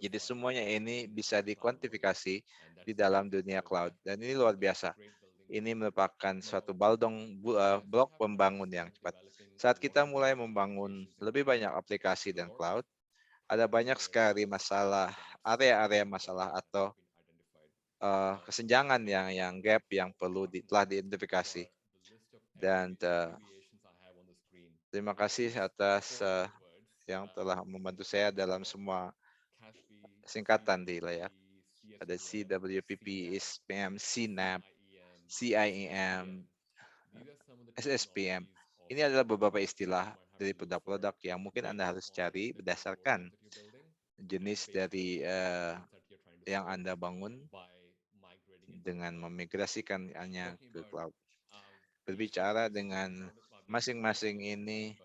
Jadi semuanya ini bisa dikuantifikasi di dalam dunia cloud dan ini luar biasa. Ini merupakan suatu blok pembangun yang cepat. Saat kita mulai membangun lebih banyak aplikasi dan cloud, ada banyak sekali masalah, area-area masalah atau kesenjangan yang gap yang telah diidentifikasi. Dan terima kasih atas yang telah membantu saya dalam semua singkatan di layar. Ada CWPP, ISPM, CNAP, CIEM, SSPM. Ini adalah beberapa istilah dari produk-produk yang mungkin Anda harus cari berdasarkan jenis dari yang Anda bangun dengan memigrasikannya ke cloud. Berbicara dengan masing-masing ini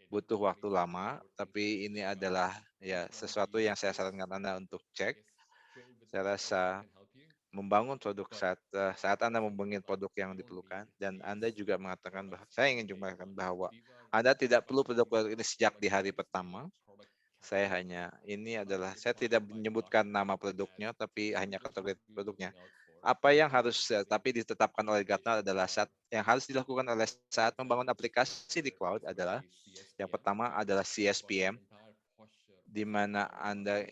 butuh waktu lama, tapi ini adalah ya sesuatu yang saya sarankan Anda untuk cek. Saya rasa membangun produk saat Anda membangun produk yang diperlukan dan Anda juga mengatakan bahwa saya ingin juga mengatakan bahwa Anda tidak perlu produk ini sejak di hari pertama. Saya tidak menyebutkan nama produknya, tapi hanya kategori produknya. Apa yang harus tapi ditetapkan oleh Gartner adalah yang harus dilakukan oleh saat membangun aplikasi di cloud adalah yang pertama adalah CSPM, di mana Anda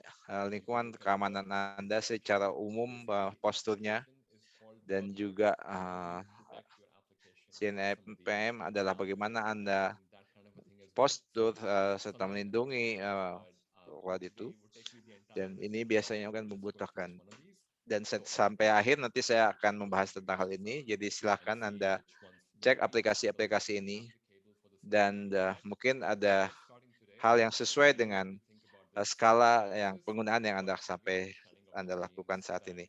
lingkungan keamanan Anda secara umum posturnya dan juga CNAPM adalah bagaimana Anda postur serta melindungi cloud itu. Dan ini biasanya akan membutuhkan. Dan sampai akhir nanti saya akan membahas tentang hal ini. Jadi silakan Anda cek aplikasi-aplikasi ini. Dan mungkin ada hal yang sesuai dengan skala yang penggunaan yang Anda lakukan saat ini.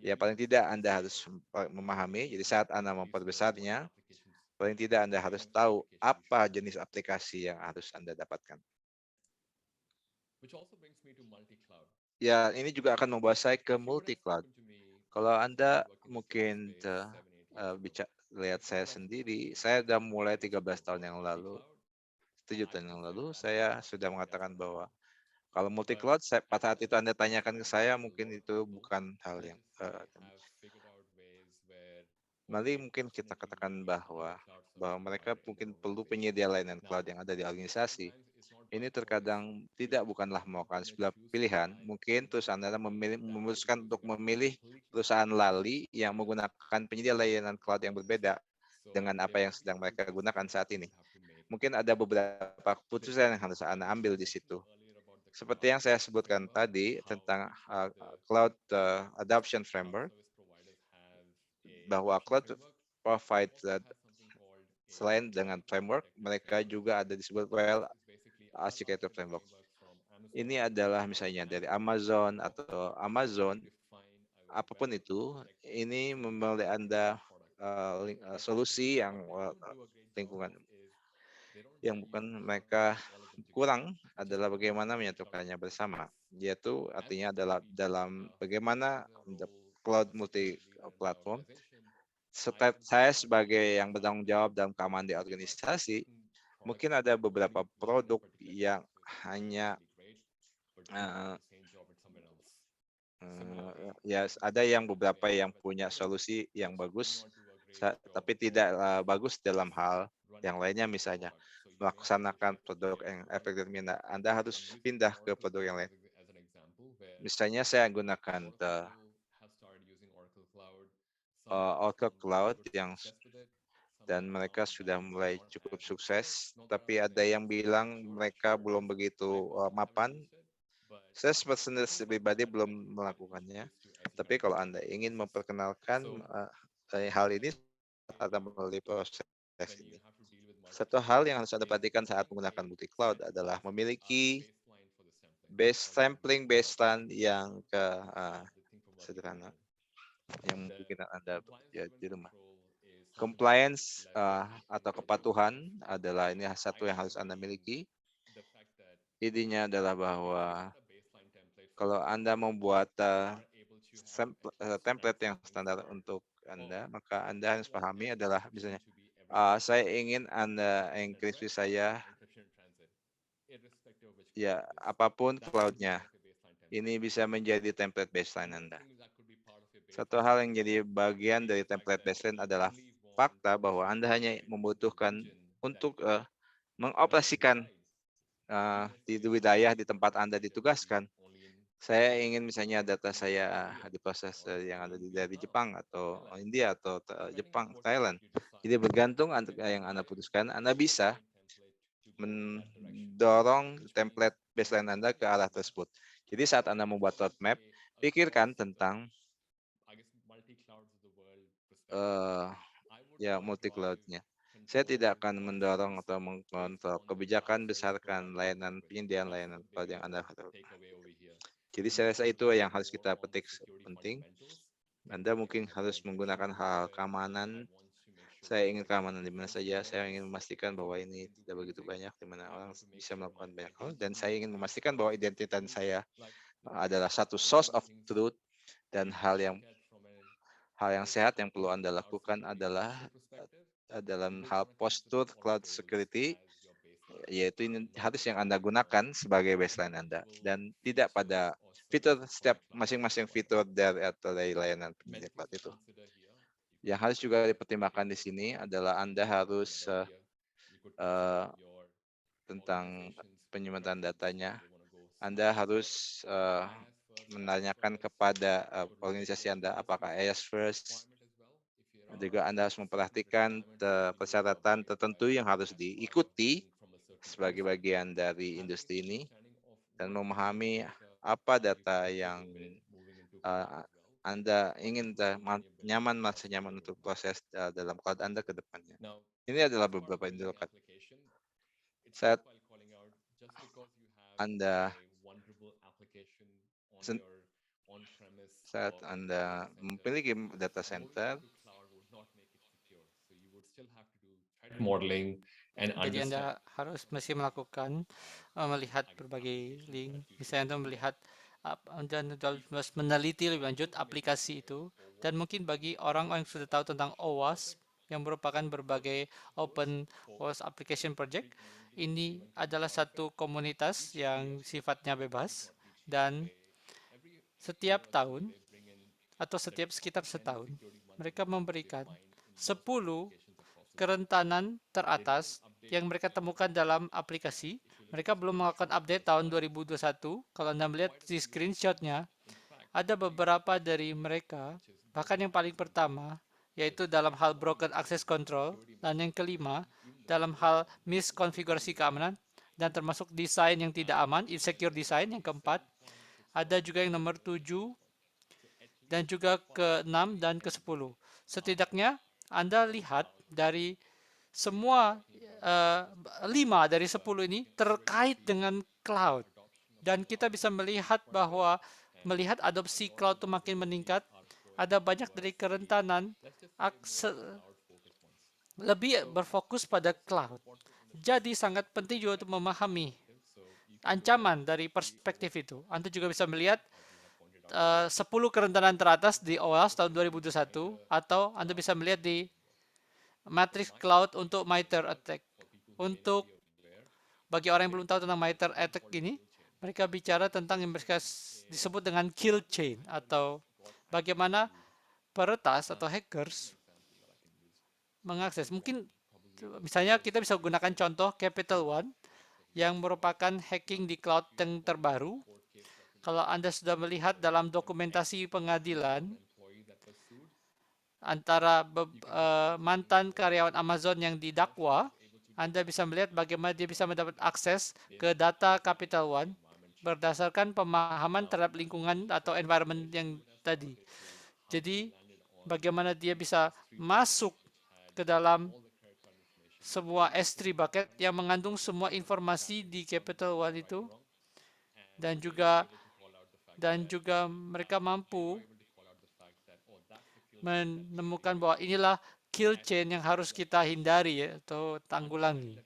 Ya paling tidak Anda harus memahami. Jadi saat Anda memperbesarnya, paling tidak Anda harus tahu apa jenis aplikasi yang harus Anda dapatkan. Ya, ini juga akan membawa saya ke multi-cloud. Kalau Anda mungkin lihat saya sendiri, saya sudah mulai 13 tahun yang lalu, 7 tahun yang lalu, saya sudah mengatakan bahwa kalau multi-cloud, pada saat itu Anda tanyakan ke saya, mungkin itu bukan hal yang mari mungkin kita katakan bahwa mereka mungkin perlu penyedia layanan cloud yang ada di organisasi. Ini terkadang bukanlah merupakan sebuah pilihan. Mungkin terus Anda memutuskan untuk memilih perusahaan lali yang menggunakan penyedia layanan cloud yang berbeda dengan apa yang sedang mereka gunakan saat ini. Mungkin ada beberapa keputusan yang harus Anda ambil di situ. Seperti yang saya sebutkan tadi tentang Cloud Adoption Framework, bahwa cloud provider selain dengan framework, mereka juga ada disebut Architecture Framework. Ini adalah misalnya dari Amazon atau Amazon, apapun itu, ini memilih Anda solusi yang lingkungan. Yang bukan mereka kurang adalah bagaimana menyatukannya bersama. Yaitu artinya adalah dalam bagaimana cloud multi platform. Saya sebagai yang bertanggung jawab dalam keamanan di organisasi, mungkin ada beberapa produk yang hanya ya ada yang beberapa yang punya solusi yang bagus, tapi tidak bagus dalam hal yang lainnya misalnya. melaksanakan produk yang efektif, Anda harus pindah ke produk yang lain. Misalnya saya gunakan Oracle Cloud dan mereka sudah mulai cukup sukses, tapi ada yang bilang mereka belum begitu mapan. Saya pribadi belum melakukannya, tapi kalau Anda ingin memperkenalkan hal ini atau melalui proses ini. Satu hal yang harus Anda perhatikan saat menggunakan multi cloud adalah memiliki sampling baseline yang sederhana yang mungkin Anda bekerja di rumah. Compliance atau kepatuhan adalah ini satu yang harus Anda miliki. Intinya adalah bahwa kalau Anda membuat template yang standar untuk Anda, maka Anda harus pahami adalah misalnya saya ingin Anda encrypsi saya ya apapun cloud-nya. Ini bisa menjadi template baseline Anda. Satu hal yang jadi bagian dari template baseline adalah fakta bahwa Anda hanya membutuhkan untuk mengoperasikan di wilayah di tempat Anda ditugaskan. Saya ingin misalnya data saya diproses yang ada dari Jepang atau India atau Jepang, Thailand. Jadi bergantung yang Anda putuskan, Anda bisa mendorong template baseline Anda ke arah tersebut. Jadi saat Anda membuat roadmap, pikirkan tentang multi cloud-nya. Saya tidak akan mendorong atau mengontrol kebijakan besarkan layanan penyediaan layanan cloud yang Anda harapkan. Jadi saya rasa itu yang harus kita petik penting. Anda mungkin harus menggunakan hal keamanan. Saya ingin keamanan di mana saja. Saya ingin memastikan bahwa ini tidak begitu banyak di mana orang bisa melakukan banyak hal. Dan saya ingin memastikan bahwa identitas saya adalah satu source of truth dan hal yang sehat yang perlu Anda lakukan adalah dalam hal postur cloud security, yaitu ini harus yang Anda gunakan sebagai baseline Anda dan tidak pada fitur setiap masing-masing fitur dari layanan penyedia cloud itu. Yang harus juga dipertimbangkan di sini adalah Anda harus tentang penyimpan datanya. Anda harus menanyakan kepada organisasi Anda apakah AS first. Juga Anda harus memperhatikan persyaratan tertentu yang harus diikuti sebagai bagian dari industri ini dan memahami apa data yang Anda ingin merasa nyaman untuk proses dalam cloud Anda ke depannya. Ini adalah beberapa indikator. Saat Anda memiliki data center, modeling and Jadi understand. Anda harus mesti melakukan melihat berbagai link, misalnya Anda melihat dan harus meneliti lebih lanjut aplikasi itu, dan mungkin bagi orang-orang yang sudah tahu tentang OWASP yang merupakan berbagai Open WASP Application Project, ini adalah satu komunitas yang sifatnya bebas dan setiap tahun atau sekitar setahun mereka memberikan 10 kerentanan teratas yang mereka temukan dalam aplikasi. Mereka belum melakukan update tahun 2021. Kalau Anda melihat di screenshot-nya, ada beberapa dari mereka, bahkan yang paling pertama, yaitu dalam hal broken access control, dan yang kelima, dalam hal miskonfigurasi keamanan, dan termasuk desain yang tidak aman, insecure design, yang keempat. Ada juga yang nomor 7, dan juga ke-6 dan ke-10. Setidaknya, Anda lihat dari semua 5 dari 10 ini terkait dengan cloud. Dan kita bisa melihat bahwa melihat adopsi cloud itu makin meningkat, ada banyak dari kerentanan lebih berfokus pada cloud. Jadi sangat penting juga untuk memahami ancaman dari perspektif itu. Anda juga bisa melihat 10 kerentanan teratas di OWASP tahun 2021, atau Anda bisa melihat di Matrix Cloud untuk MITRE ATT&CK. Untuk bagi orang yang belum tahu tentang MITRE ATT&CK ini, mereka bicara tentang yang mereka disebut dengan kill chain, atau bagaimana peretas atau hackers mengakses. Mungkin Misalnya kita bisa gunakan contoh Capital One yang merupakan hacking di cloud yang terbaru. Kalau Anda sudah melihat dalam dokumentasi pengadilan antara mantan karyawan Amazon yang didakwa, Anda bisa melihat bagaimana dia bisa mendapat akses ke data Capital One berdasarkan pemahaman terhadap lingkungan atau environment yang tadi. Jadi, bagaimana dia bisa masuk ke dalam semua S3 bucket yang mengandung semua informasi di Capital One itu, dan juga mereka mampu menemukan bahwa inilah kill chain yang harus kita hindari atau tanggulangi.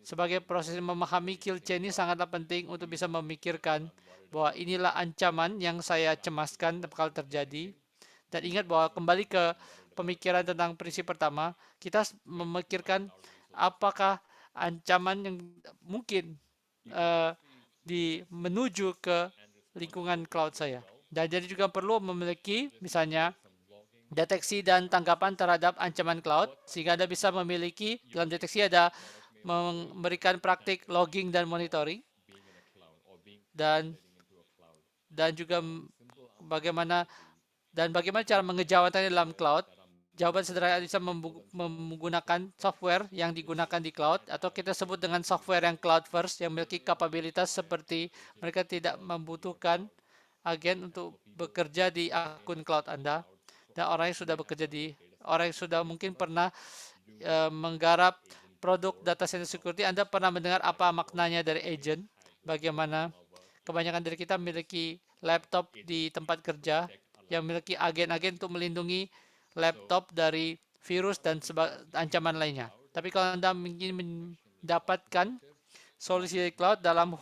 Sebagai proses memahami kill chain ini sangatlah penting untuk bisa memikirkan bahwa inilah ancaman yang saya cemaskan bakal terjadi. Dan ingat bahwa kembali ke pemikiran tentang prinsip pertama, kita memikirkan apakah ancaman yang mungkin menuju ke lingkungan cloud saya. Dan jadi juga perlu memiliki misalnya deteksi dan tanggapan terhadap ancaman cloud, sehingga Anda bisa memiliki, dalam deteksi ada memberikan praktik logging dan monitoring, dan juga bagaimana cara mengejawantannya dalam cloud. Jawaban sederhana bisa menggunakan software yang digunakan di cloud, atau kita sebut dengan software yang cloud first, yang memiliki kapabilitas seperti mereka tidak membutuhkan agen untuk bekerja di akun cloud Anda. Dan orang yang sudah mungkin pernah menggarap produk data center security, Anda pernah mendengar apa maknanya dari agent, bagaimana kebanyakan dari kita memiliki laptop di tempat kerja yang memiliki agen-agen untuk melindungi laptop dari virus dan ancaman lainnya. Tapi kalau Anda ingin mendapatkan solusi dari cloud dalam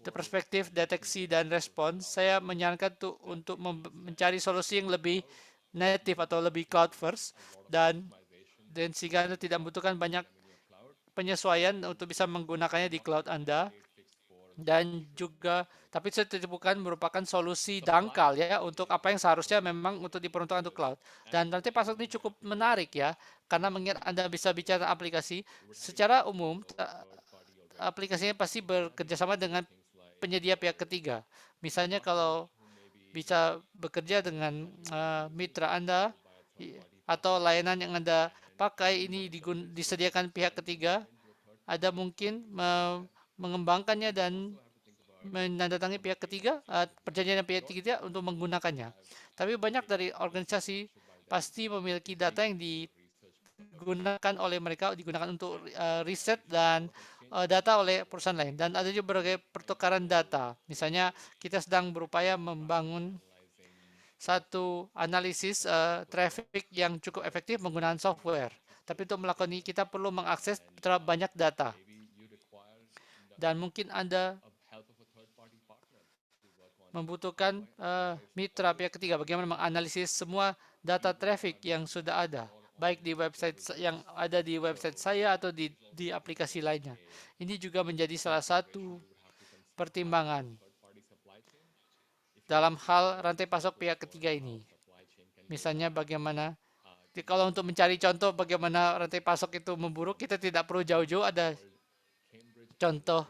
perspektif deteksi dan respons, saya menyarankan untuk mencari solusi yang lebih native atau lebih cloud first, dan sehingga Anda tidak membutuhkan banyak penyesuaian untuk bisa menggunakannya di cloud Anda. Dan juga, tapi itu bukan merupakan solusi dangkal ya untuk apa yang seharusnya memang untuk diperuntukkan untuk cloud. Dan nanti pasal ini cukup menarik ya, karena mengingat Anda bisa bicara aplikasi, secara umum aplikasinya pasti bekerjasama dengan penyedia pihak ketiga. Misalnya kalau bisa bekerja dengan mitra Anda atau layanan yang Anda pakai ini disediakan pihak ketiga, ada mungkin mengembangkannya dan menandatangani pihak ketiga, perjanjian dengan pihak ketiga untuk menggunakannya. Tapi banyak dari organisasi pasti memiliki data yang digunakan oleh mereka, digunakan untuk riset dan data oleh perusahaan lain. Dan ada juga berbagai pertukaran data. Misalnya kita sedang berupaya membangun satu analisis traffic yang cukup efektif menggunakan software. Tapi untuk melakukan ini kita perlu mengakses terlalu banyak data. Dan mungkin Anda membutuhkan mitra pihak ketiga bagaimana menganalisis semua data traffic yang sudah ada, baik di website yang ada di website saya atau di aplikasi lainnya. Ini juga menjadi salah satu pertimbangan dalam hal rantai pasok pihak ketiga ini. Misalnya bagaimana, kalau untuk mencari contoh bagaimana rantai pasok itu memburuk, kita tidak perlu jauh-jauh, ada contoh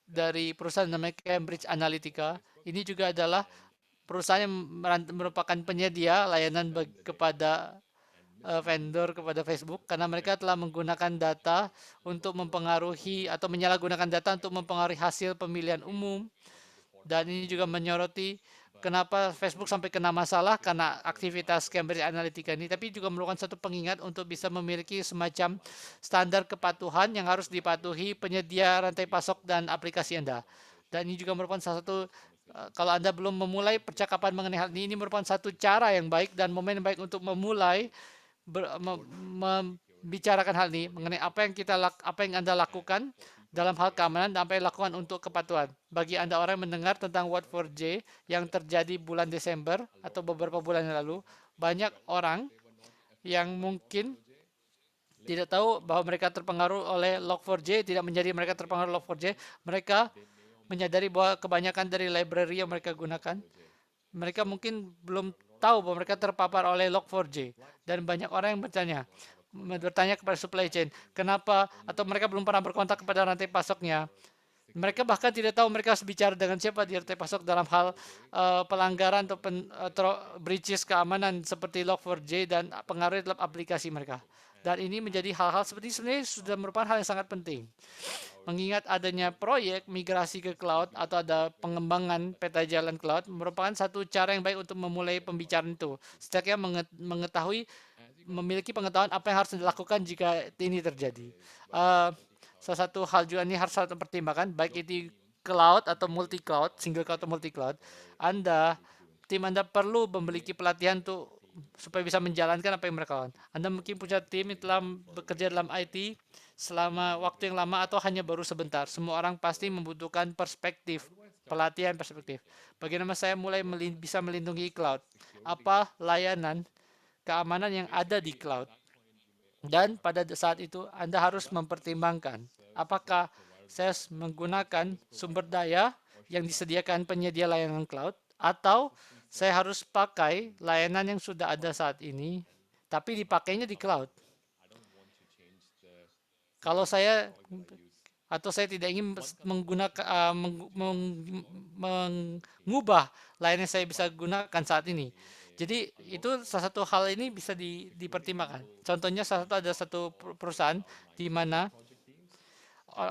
dari perusahaan namanya Cambridge Analytica. Ini juga adalah perusahaan yang merupakan penyedia layanan kepada vendor, kepada Facebook, karena mereka telah menggunakan data untuk mempengaruhi atau menyalahgunakan data untuk mempengaruhi hasil pemilihan umum. Dan ini juga menyoroti kenapa Facebook sampai kena masalah karena aktivitas Cambridge Analytica ini, tapi juga merupakan satu pengingat untuk bisa memiliki semacam standar kepatuhan yang harus dipatuhi penyedia rantai pasok dan aplikasi Anda. Dan ini juga merupakan salah satu, kalau Anda belum memulai percakapan mengenai hal ini merupakan satu cara yang baik dan momen yang baik untuk memulai membicarakan hal ini mengenai apa yang Anda lakukan dalam hal keamanan dan apa yang dilakukan untuk kepatuhan. Bagi Anda orang yang mendengar tentang What4J yang terjadi bulan Desember atau beberapa bulan yang lalu, banyak orang yang mungkin tidak tahu bahwa mereka terpengaruh oleh Log4j, tidak menjadi mereka terpengaruh Log4j. Mereka menyadari bahwa kebanyakan dari library yang mereka gunakan, mereka mungkin belum tahu bahwa mereka terpapar oleh Log4j. Dan banyak orang yang bertanya, bertanya kepada supply chain, kenapa, atau mereka belum pernah berkontak kepada rantai pasoknya. Mereka bahkan tidak tahu mereka harus bicara dengan siapa di rantai pasok dalam hal pelanggaran atau breaches keamanan seperti Log4j dan pengaruh dalam aplikasi mereka. Dan ini menjadi hal-hal seperti sebenarnya sudah merupakan hal yang sangat penting. Mengingat adanya proyek migrasi ke cloud atau ada pengembangan peta jalan cloud merupakan satu cara yang baik untuk memulai pembicaraan itu. Setidaknya memiliki pengetahuan apa yang harus dilakukan jika ini terjadi. Salah satu hal juga ini harus dipertimbangkan, baik itu cloud atau multi cloud, single cloud atau multi cloud. Tim Anda perlu memiliki pelatihan supaya bisa menjalankan apa yang mereka lakukan. Anda mungkin punya tim yang telah bekerja dalam IT selama waktu yang lama atau hanya baru sebentar. Semua orang pasti membutuhkan perspektif, pelatihan perspektif. Bagaimana saya bisa melindungi cloud? Apa layanan keamanan yang ada di cloud? Dan pada saat itu Anda harus mempertimbangkan apakah saya menggunakan sumber daya yang disediakan penyedia layanan cloud atau saya harus pakai layanan yang sudah ada saat ini tapi dipakainya di cloud. Kalau saya tidak ingin mengubah layanan yang saya bisa gunakan saat ini. Jadi itu salah satu hal ini bisa dipertimbangkan. Contohnya ada satu perusahaan di mana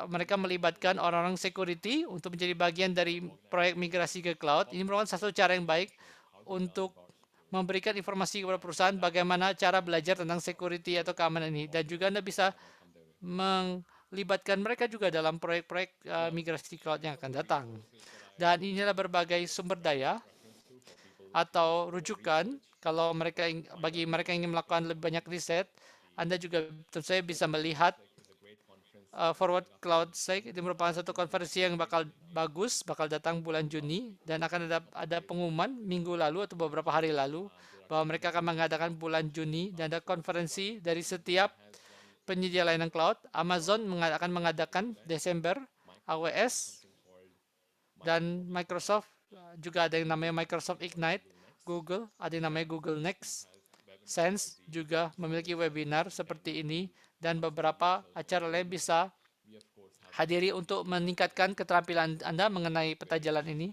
mereka melibatkan orang-orang security untuk menjadi bagian dari proyek migrasi ke cloud. Ini merupakan satu cara yang baik untuk memberikan informasi kepada perusahaan bagaimana cara belajar tentang security atau keamanan ini. Dan juga Anda bisa melibatkan mereka juga dalam proyek-proyek migrasi cloud yang akan datang. Dan inilah berbagai sumber daya atau rujukan kalau bagi mereka yang ingin melakukan lebih banyak riset. Anda juga tentu saja bisa melihat Forward Cloud Sec. Itu merupakan satu konferensi yang bakal datang bulan Juni, dan akan ada pengumuman minggu lalu atau beberapa hari lalu bahwa mereka akan mengadakan bulan Juni, dan ada konferensi dari setiap penyedia layanan cloud. Amazon akan mengadakan Desember, AWS, dan Microsoft juga ada yang namanya Microsoft Ignite. Google ada yang namanya Google Next. Sense juga memiliki webinar seperti ini, dan beberapa acara lain bisa hadiri untuk meningkatkan keterampilan Anda mengenai peta jalan ini,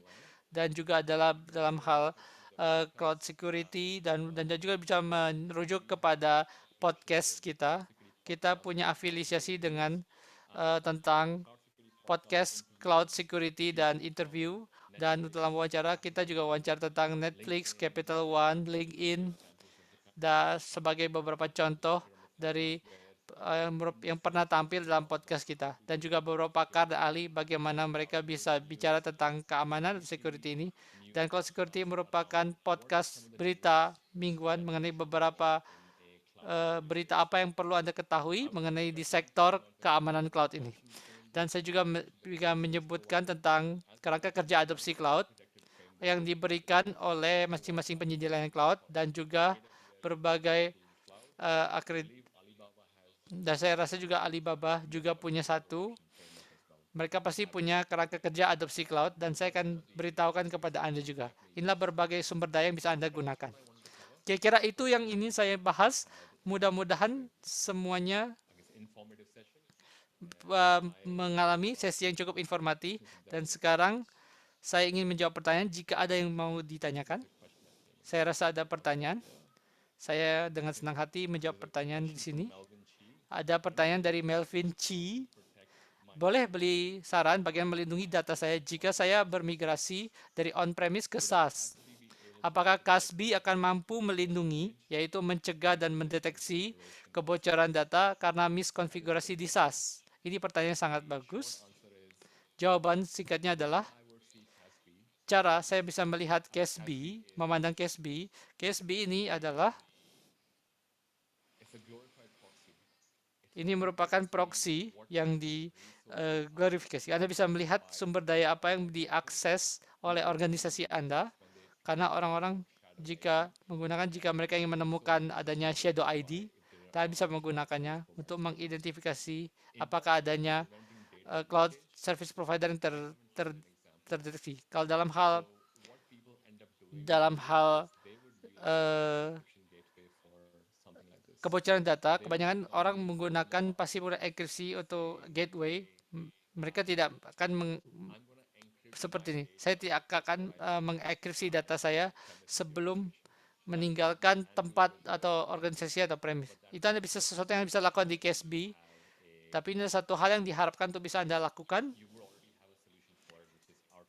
dan juga adalah dalam hal cloud security, dan juga bisa merujuk kepada podcast kita. Kita punya afiliasi dengan tentang podcast cloud security dan interview, dan dalam wawancara kita juga wawancara tentang Netflix, Capital One, LinkedIn, dan sebagai beberapa contoh dari yang pernah tampil dalam podcast kita, dan juga beberapa pakar dan ahli bagaimana mereka bisa bicara tentang keamanan dan security ini. Dan Cloud Security merupakan podcast berita mingguan mengenai beberapa berita apa yang perlu Anda ketahui mengenai di sektor keamanan cloud ini. Dan saya juga menyebutkan tentang kerangka kerja adopsi cloud yang diberikan oleh masing-masing penyedia layanan cloud, dan juga berbagai dan saya rasa juga Alibaba juga punya satu. Mereka pasti punya kerangka kerja adopsi cloud, dan saya akan beritahukan kepada Anda juga. Inilah berbagai sumber daya yang bisa Anda gunakan. Kira-kira itu yang ingin saya bahas. Mudah-mudahan semuanya mengalami sesi yang cukup informatif. Dan sekarang saya ingin menjawab pertanyaan jika ada yang mau ditanyakan. Saya rasa ada pertanyaan. Saya dengan senang hati menjawab pertanyaan di sini. Ada pertanyaan dari Melvin Chi. Boleh beli saran bagaimana melindungi data saya jika saya bermigrasi dari on-premise ke SaaS? Apakah Kasbi akan mampu melindungi, yaitu mencegah dan mendeteksi kebocoran data karena miskonfigurasi di SaaS? Ini pertanyaan sangat bagus. Jawaban singkatnya adalah, cara saya bisa melihat Kasbi, memandang Kasbi ini adalah ini merupakan proxy yang diglorifikasi. Anda bisa melihat sumber daya apa yang diakses oleh organisasi Anda, karena orang-orang jika mereka ingin menemukan adanya shadow ID, Anda bisa menggunakannya untuk mengidentifikasi apakah adanya cloud service provider yang terdeteksi. Kalau dalam hal kebocoran data, kebanyakan orang menggunakan password enkripsi untuk gateway. Mereka tidak akan seperti ini. Saya tidak akan mengenkripsi data saya sebelum meninggalkan tempat atau organisasi atau premis. Itu Anda bisa sesuatu yang bisa lakukan di KSB, tapi ini satu hal yang diharapkan untuk bisa Anda lakukan.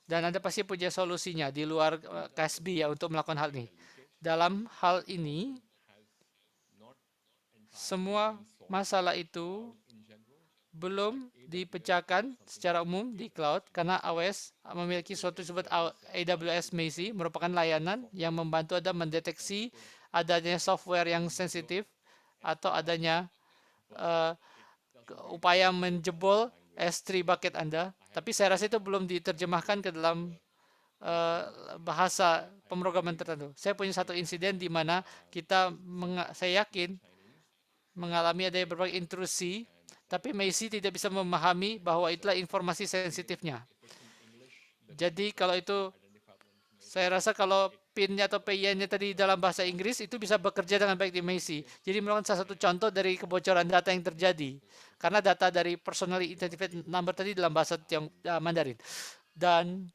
Dan Anda pasti punya solusinya di luar KSB ya untuk melakukan hal ini. Dalam hal ini, semua masalah itu belum dipecahkan secara umum di cloud karena AWS memiliki suatu disebut AWS Macie, merupakan layanan yang membantu Anda mendeteksi adanya software yang sensitif atau adanya upaya menjebol S3 bucket Anda. Tapi saya rasa itu belum diterjemahkan ke dalam bahasa pemrograman tertentu. Saya punya satu insiden di mana saya yakin mengalami adanya berbagai intrusi, tapi Macie tidak bisa memahami bahwa itulah informasi sensitifnya. Jadi kalau itu, saya rasa kalau PIN-nya atau PIN-nya tadi dalam bahasa Inggris itu bisa bekerja dengan baik di Macie. Jadi merupakan salah satu contoh dari kebocoran data yang terjadi. Karena data dari personally identified number tadi dalam bahasa Mandarin. Dan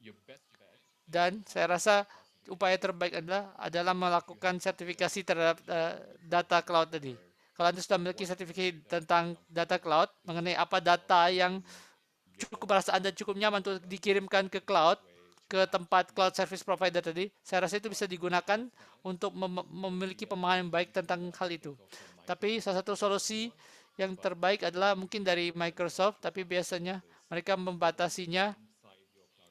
saya rasa upaya terbaik adalah melakukan sertifikasi terhadap data cloud tadi. Kalau Anda sudah memiliki sertifikasi tentang data cloud, mengenai apa data yang merasa Anda cukup nyaman untuk dikirimkan ke cloud, ke tempat cloud service provider tadi, saya rasa itu bisa digunakan untuk memiliki pemahaman yang baik tentang hal itu. Tapi salah satu solusi yang terbaik adalah mungkin dari Microsoft, tapi biasanya mereka membatasinya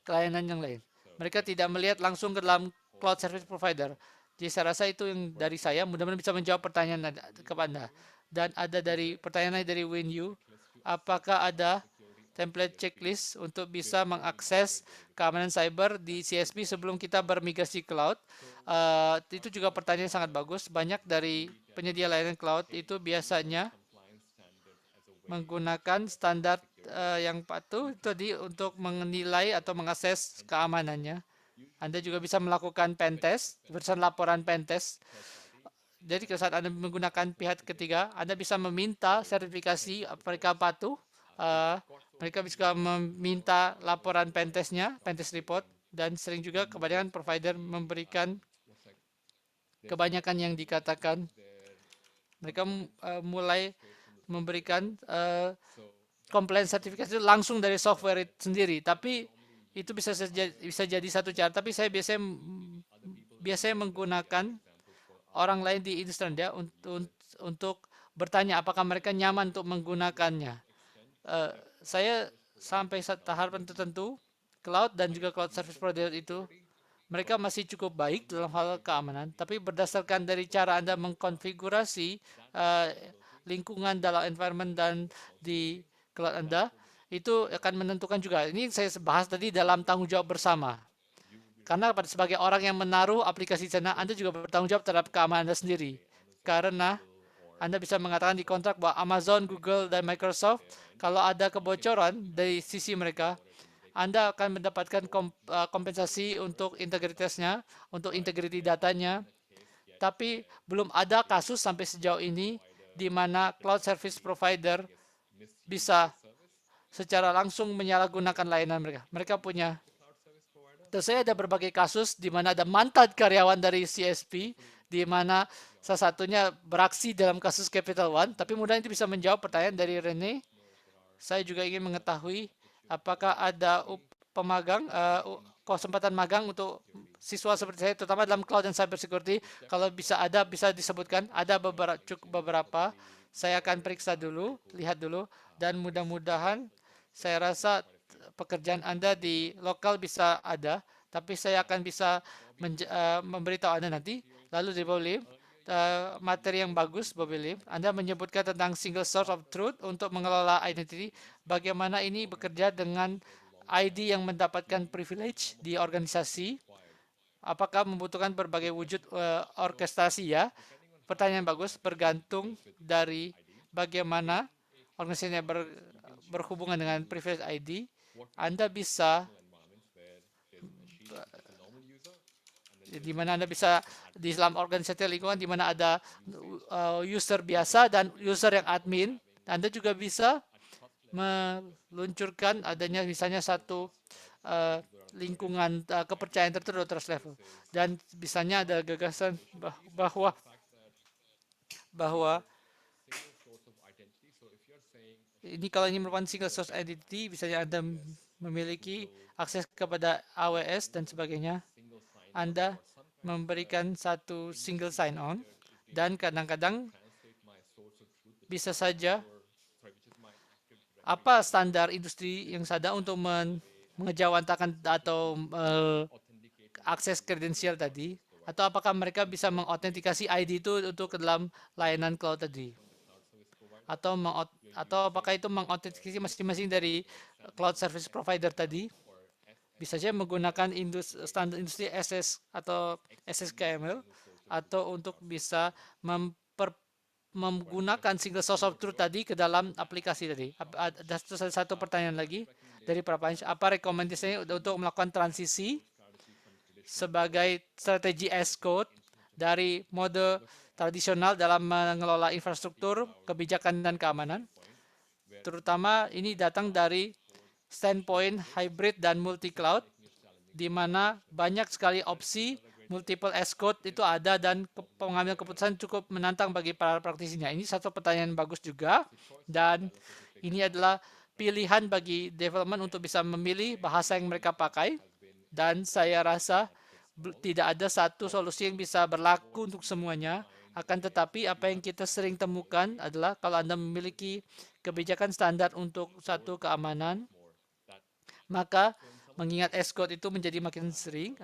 ke layanan yang lain. Mereka tidak melihat langsung ke dalam cloud service provider. Jadi saya rasa itu yang dari saya. Mudah-mudahan bisa menjawab pertanyaan kepada Anda. Dan ada pertanyaan dari WinU. Apakah ada template checklist untuk bisa mengakses keamanan cyber di CSP sebelum kita bermigrasi cloud? Itu juga pertanyaan yang sangat bagus. Banyak dari penyedia layanan cloud itu biasanya menggunakan standar yang patuh tadi untuk menilai atau mengakses keamanannya. Anda juga bisa melakukan pen test, berdasarkan laporan pen test. Jadi saat Anda menggunakan pihak ketiga, Anda bisa meminta sertifikasi mereka patuh. Mereka bisa meminta laporan pen test-nya, pen test report, dan sering juga kebanyakan provider memberikan kebanyakan yang dikatakan mereka mulai memberikan compliance sertifikasi langsung dari software itu sendiri. Tapi itu bisa jadi satu cara. Tapi saya biasanya menggunakan orang lain di industri untuk bertanya apakah mereka nyaman untuk menggunakannya. Saya sampai tahapan tertentu, cloud dan juga cloud service provider itu, mereka masih cukup baik dalam hal keamanan. Tapi berdasarkan dari cara Anda mengkonfigurasi lingkungan dalam environment dan di cloud Anda, itu akan menentukan juga. Ini saya bahas tadi dalam tanggung jawab bersama. Karena sebagai orang yang menaruh aplikasi di sana, Anda juga bertanggung jawab terhadap keamanan Anda sendiri. Karena Anda bisa mengatakan di kontrak bahwa Amazon, Google, dan Microsoft, kalau ada kebocoran dari sisi mereka, Anda akan mendapatkan kompensasi untuk integritasnya, untuk integriti datanya. Tapi belum ada kasus sampai sejauh ini di mana cloud service provider bisa secara langsung menyalahgunakan layanan mereka. Mereka punya, saya ada berbagai kasus di mana ada mantan karyawan dari CSP, di mana salah satunya beraksi dalam kasus Capital One, tapi mudah itu bisa menjawab pertanyaan dari Rene. Saya juga ingin mengetahui apakah ada kesempatan magang untuk siswa seperti saya, terutama dalam cloud dan cyber security. Kalau bisa disebutkan, ada beberapa. Saya akan periksa dulu, lihat dulu, dan mudah-mudahan saya rasa pekerjaan Anda di lokal bisa ada, tapi saya akan bisa memberitahu Anda nanti. Lalu di bawah materi yang bagus, Bob Anda menyebutkan tentang single source of truth untuk mengelola identity. Bagaimana ini bekerja dengan ID yang mendapatkan privilege di organisasi? Apakah membutuhkan berbagai wujud orkestrasi ya? Pertanyaan bagus, bergantung dari bagaimana organisasinya berhubungan dengan privilege ID. Anda bisa di mana Anda bisa di dalam organisasi lingkungan di mana ada user biasa dan user yang admin. Anda juga bisa meluncurkan adanya misalnya satu lingkungan kepercayaan tertentu trust level, dan misalnya ada gagasan bahwa ini kalau ini merupakan single source identity, misalnya Anda memiliki akses kepada AWS dan sebagainya, Anda memberikan satu single sign on, dan kadang-kadang bisa saja apa standar industri yang ada untuk mengejawantakan atau akses kredensial tadi, atau apakah mereka bisa mengautentikasi ID itu untuk ke dalam layanan cloud tadi, atau apakah itu mengautentikasi masing-masing dari cloud service provider tadi. Bisa saja menggunakan standar industri SS atau SSKML, atau untuk bisa menggunakan single source of truth tadi ke dalam aplikasi tadi. Ada satu pertanyaan lagi dari Pak Panch. Apa rekomendasinya untuk melakukan transisi sebagai strategi S-Code dari mode tradisional dalam mengelola infrastruktur, kebijakan, dan keamanan? Terutama ini datang dari standpoint hybrid dan multi-cloud, di mana banyak sekali opsi multiple S-code itu ada dan pengambil keputusan cukup menantang bagi para praktisinya. Ini satu pertanyaan bagus juga, dan ini adalah pilihan bagi development untuk bisa memilih bahasa yang mereka pakai, dan saya rasa tidak ada satu solusi yang bisa berlaku untuk semuanya. Akan tetapi apa yang kita sering temukan adalah kalau Anda memiliki kebijakan standar untuk satu keamanan, maka mengingat S-code itu menjadi makin sering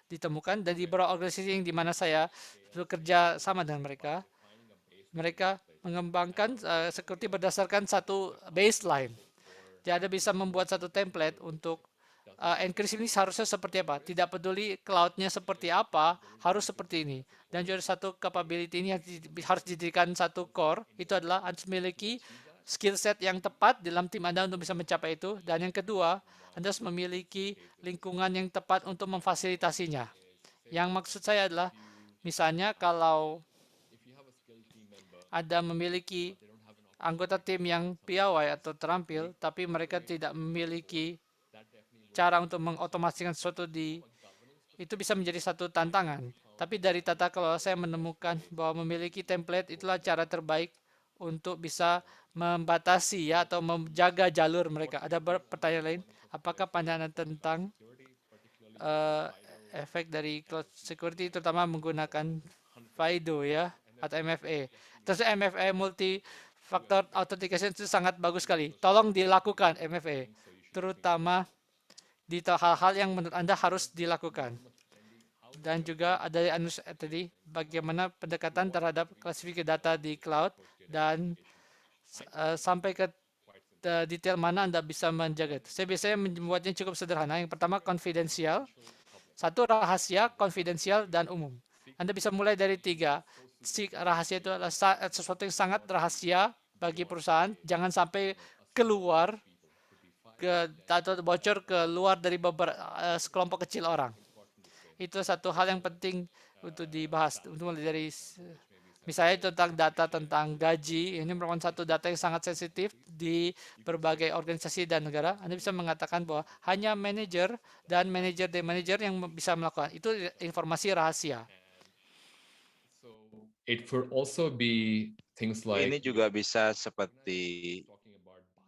ditemukan, dan di beberapa organisasi yang di mana saya bekerja sama dengan mereka mengembangkan security berdasarkan satu baseline. Jadi Anda bisa membuat satu template untuk encryption ini seharusnya seperti apa. Tidak peduli cloud-nya seperti apa, harus seperti ini. Dan juga satu capability ini harus dijadikan satu core, itu adalah harus memiliki skill set yang tepat dalam tim Anda untuk bisa mencapai itu. Dan yang kedua, Anda harus memiliki lingkungan yang tepat untuk memfasilitasinya. Yang maksud saya adalah, misalnya kalau Anda memiliki anggota tim yang piawai atau terampil, tapi mereka tidak memiliki cara untuk mengotomasikan sesuatu itu bisa menjadi satu tantangan. Tapi dari tata kelola saya menemukan bahwa memiliki template itulah cara terbaik untuk bisa membatasi atau menjaga jalur mereka. Ada pertanyaan lain? Apakah pandangan tentang efek dari cloud security terutama menggunakan FIDO atau MFA? Terus MFA multi factor authentication itu sangat bagus sekali. Tolong dilakukan MFA, terutama di hal-hal yang menurut Anda harus dilakukan. Dan juga ada tadi bagaimana pendekatan terhadap klasifikasi data di cloud, dan sampai ke detail mana Anda bisa menjaga itu. Saya biasanya membuatnya cukup sederhana. Yang pertama konfidensial, satu rahasia, konfidensial, dan umum. Anda bisa mulai dari 3. Rahasia itu adalah sesuatu yang sangat rahasia bagi perusahaan, jangan sampai keluar atau bocor keluar dari sekelompok kecil orang. Itu satu hal yang penting untuk dibahas. Untuk mulai dari misalnya tentang data tentang gaji, ini merupakan satu data yang sangat sensitif di berbagai organisasi dan negara. Anda bisa mengatakan bahwa hanya manajer dan manajer yang bisa melakukan. Itu informasi rahasia. It could also be things like Ini juga bisa seperti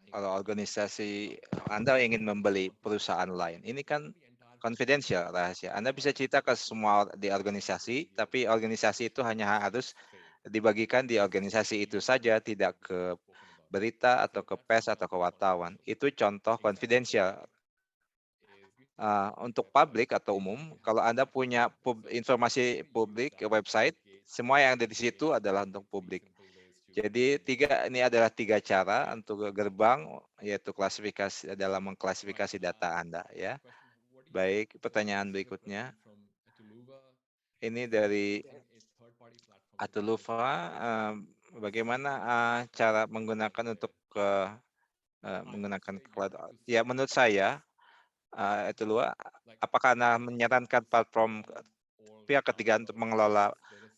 kalau organisasi Anda ingin membeli perusahaan lain. Ini kan confidential, rahasia. Anda bisa cerita ke semua di organisasi, tapi organisasi itu hanya harus dibagikan di organisasi itu saja, tidak ke berita atau ke pers atau ke wartawan. Itu contoh confidential. Untuk publik atau umum, kalau Anda punya informasi publik ke website, semua yang ada di situ adalah untuk publik. Jadi ini adalah 3 cara untuk gerbang, yaitu klasifikasi dalam mengklasifikasi data Anda, ya. Baik, pertanyaan berikutnya. Ini dari Atulufa, bagaimana cara menggunakan untuk menggunakan cloud? Ya, menurut saya Atulufa, apakah Anda menyarankan platform pihak ketiga untuk mengelola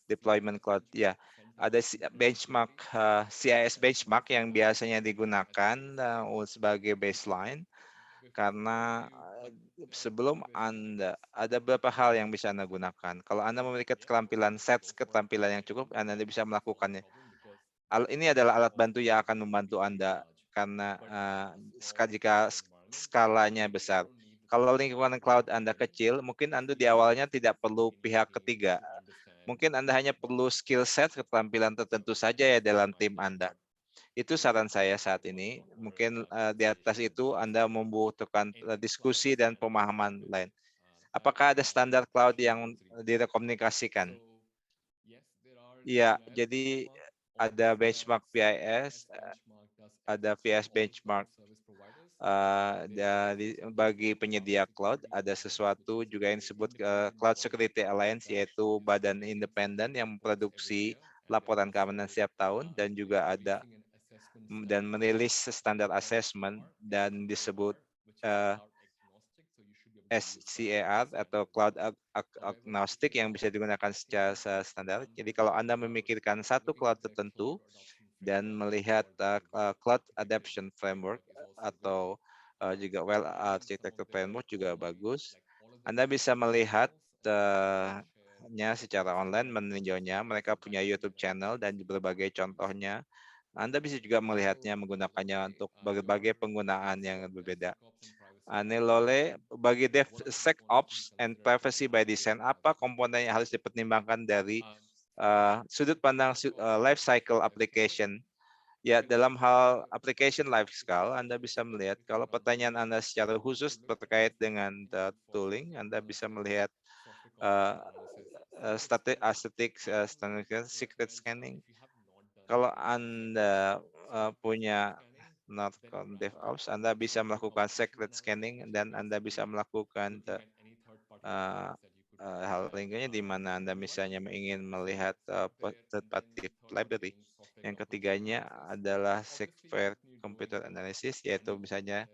deployment cloud. Ya, ada benchmark CIS benchmark yang biasanya digunakan sebagai baseline karena sebelum Anda ada beberapa hal yang bisa Anda gunakan. Kalau Anda memiliki keterampilan keterampilan yang cukup, Anda bisa melakukannya. Ini adalah alat bantu yang akan membantu Anda karena jika skalanya besar. Kalau lingkungan cloud Anda kecil, mungkin Anda di awalnya tidak perlu pihak ketiga. Mungkin Anda hanya perlu skill set, keterampilan tertentu saja ya dalam tim Anda. Itu saran saya saat ini. Mungkin di atas itu Anda membutuhkan diskusi dan pemahaman lain. Apakah ada standar cloud yang direkomendasikan? Iya, jadi ada benchmark VIS, ada VIS benchmark dari bagi penyedia cloud, ada sesuatu juga yang disebut Cloud Security Alliance, yaitu badan independen yang memproduksi laporan keamanan setiap tahun dan juga ada dan merilis standar assessment dan disebut SCAR atau Cloud Agnostic yang bisa digunakan secara standar. Jadi kalau Anda memikirkan satu cloud tertentu dan melihat Cloud Adaption Framework atau juga Well Architected Framework juga bagus, Anda bisa melihat secara online, meninjaunya. Mereka punya YouTube channel dan berbagai contohnya. Anda bisa juga melihatnya menggunakannya untuk berbagai penggunaan yang berbeda. Lole, bagi DevSecOps and Privacy by Design, apa komponen yang harus dipertimbangkan dari sudut pandang life cycle application? Ya, dalam hal application life cycle, Anda bisa melihat kalau pertanyaan Anda secara khusus terkait dengan tooling, Anda bisa melihat static secret scanning. Kalau Anda punya Northcon DevOps, Anda bisa melakukan secret scanning dan Anda bisa melakukan hal lainnya di mana Anda misalnya ingin melihat third-party library. Yang ketiganya adalah Secure Computer Analysis, yaitu misalnya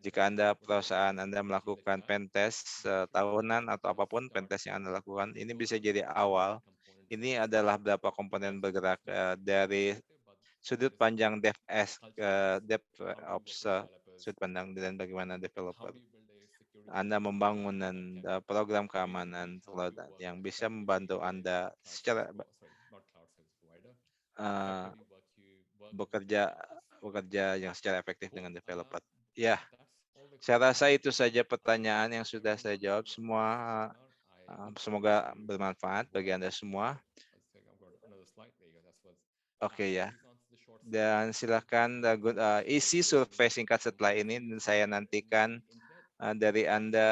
jika Anda perusahaan Anda melakukan pentest tahunan atau apapun pentest yang Anda lakukan, ini bisa jadi awal. Ini adalah beberapa komponen bergerak dari sudut pandang DevOps, sudut pandang dan bagaimana developer. Anda membangun program keamanan cloud yang bisa membantu Anda secara bekerja yang secara efektif dengan developer. Ya, saya rasa itu saja pertanyaan yang sudah saya jawab. Semua semoga bermanfaat bagi Anda semua. Oke ya. Dan silakan isi survei singkat setelah ini dan saya nantikan dari Anda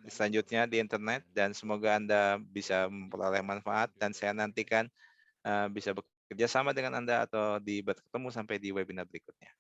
selanjutnya di internet dan semoga Anda bisa memperoleh manfaat dan saya nantikan bisa bekerja sama dengan Anda atau bertemu sampai di webinar berikutnya.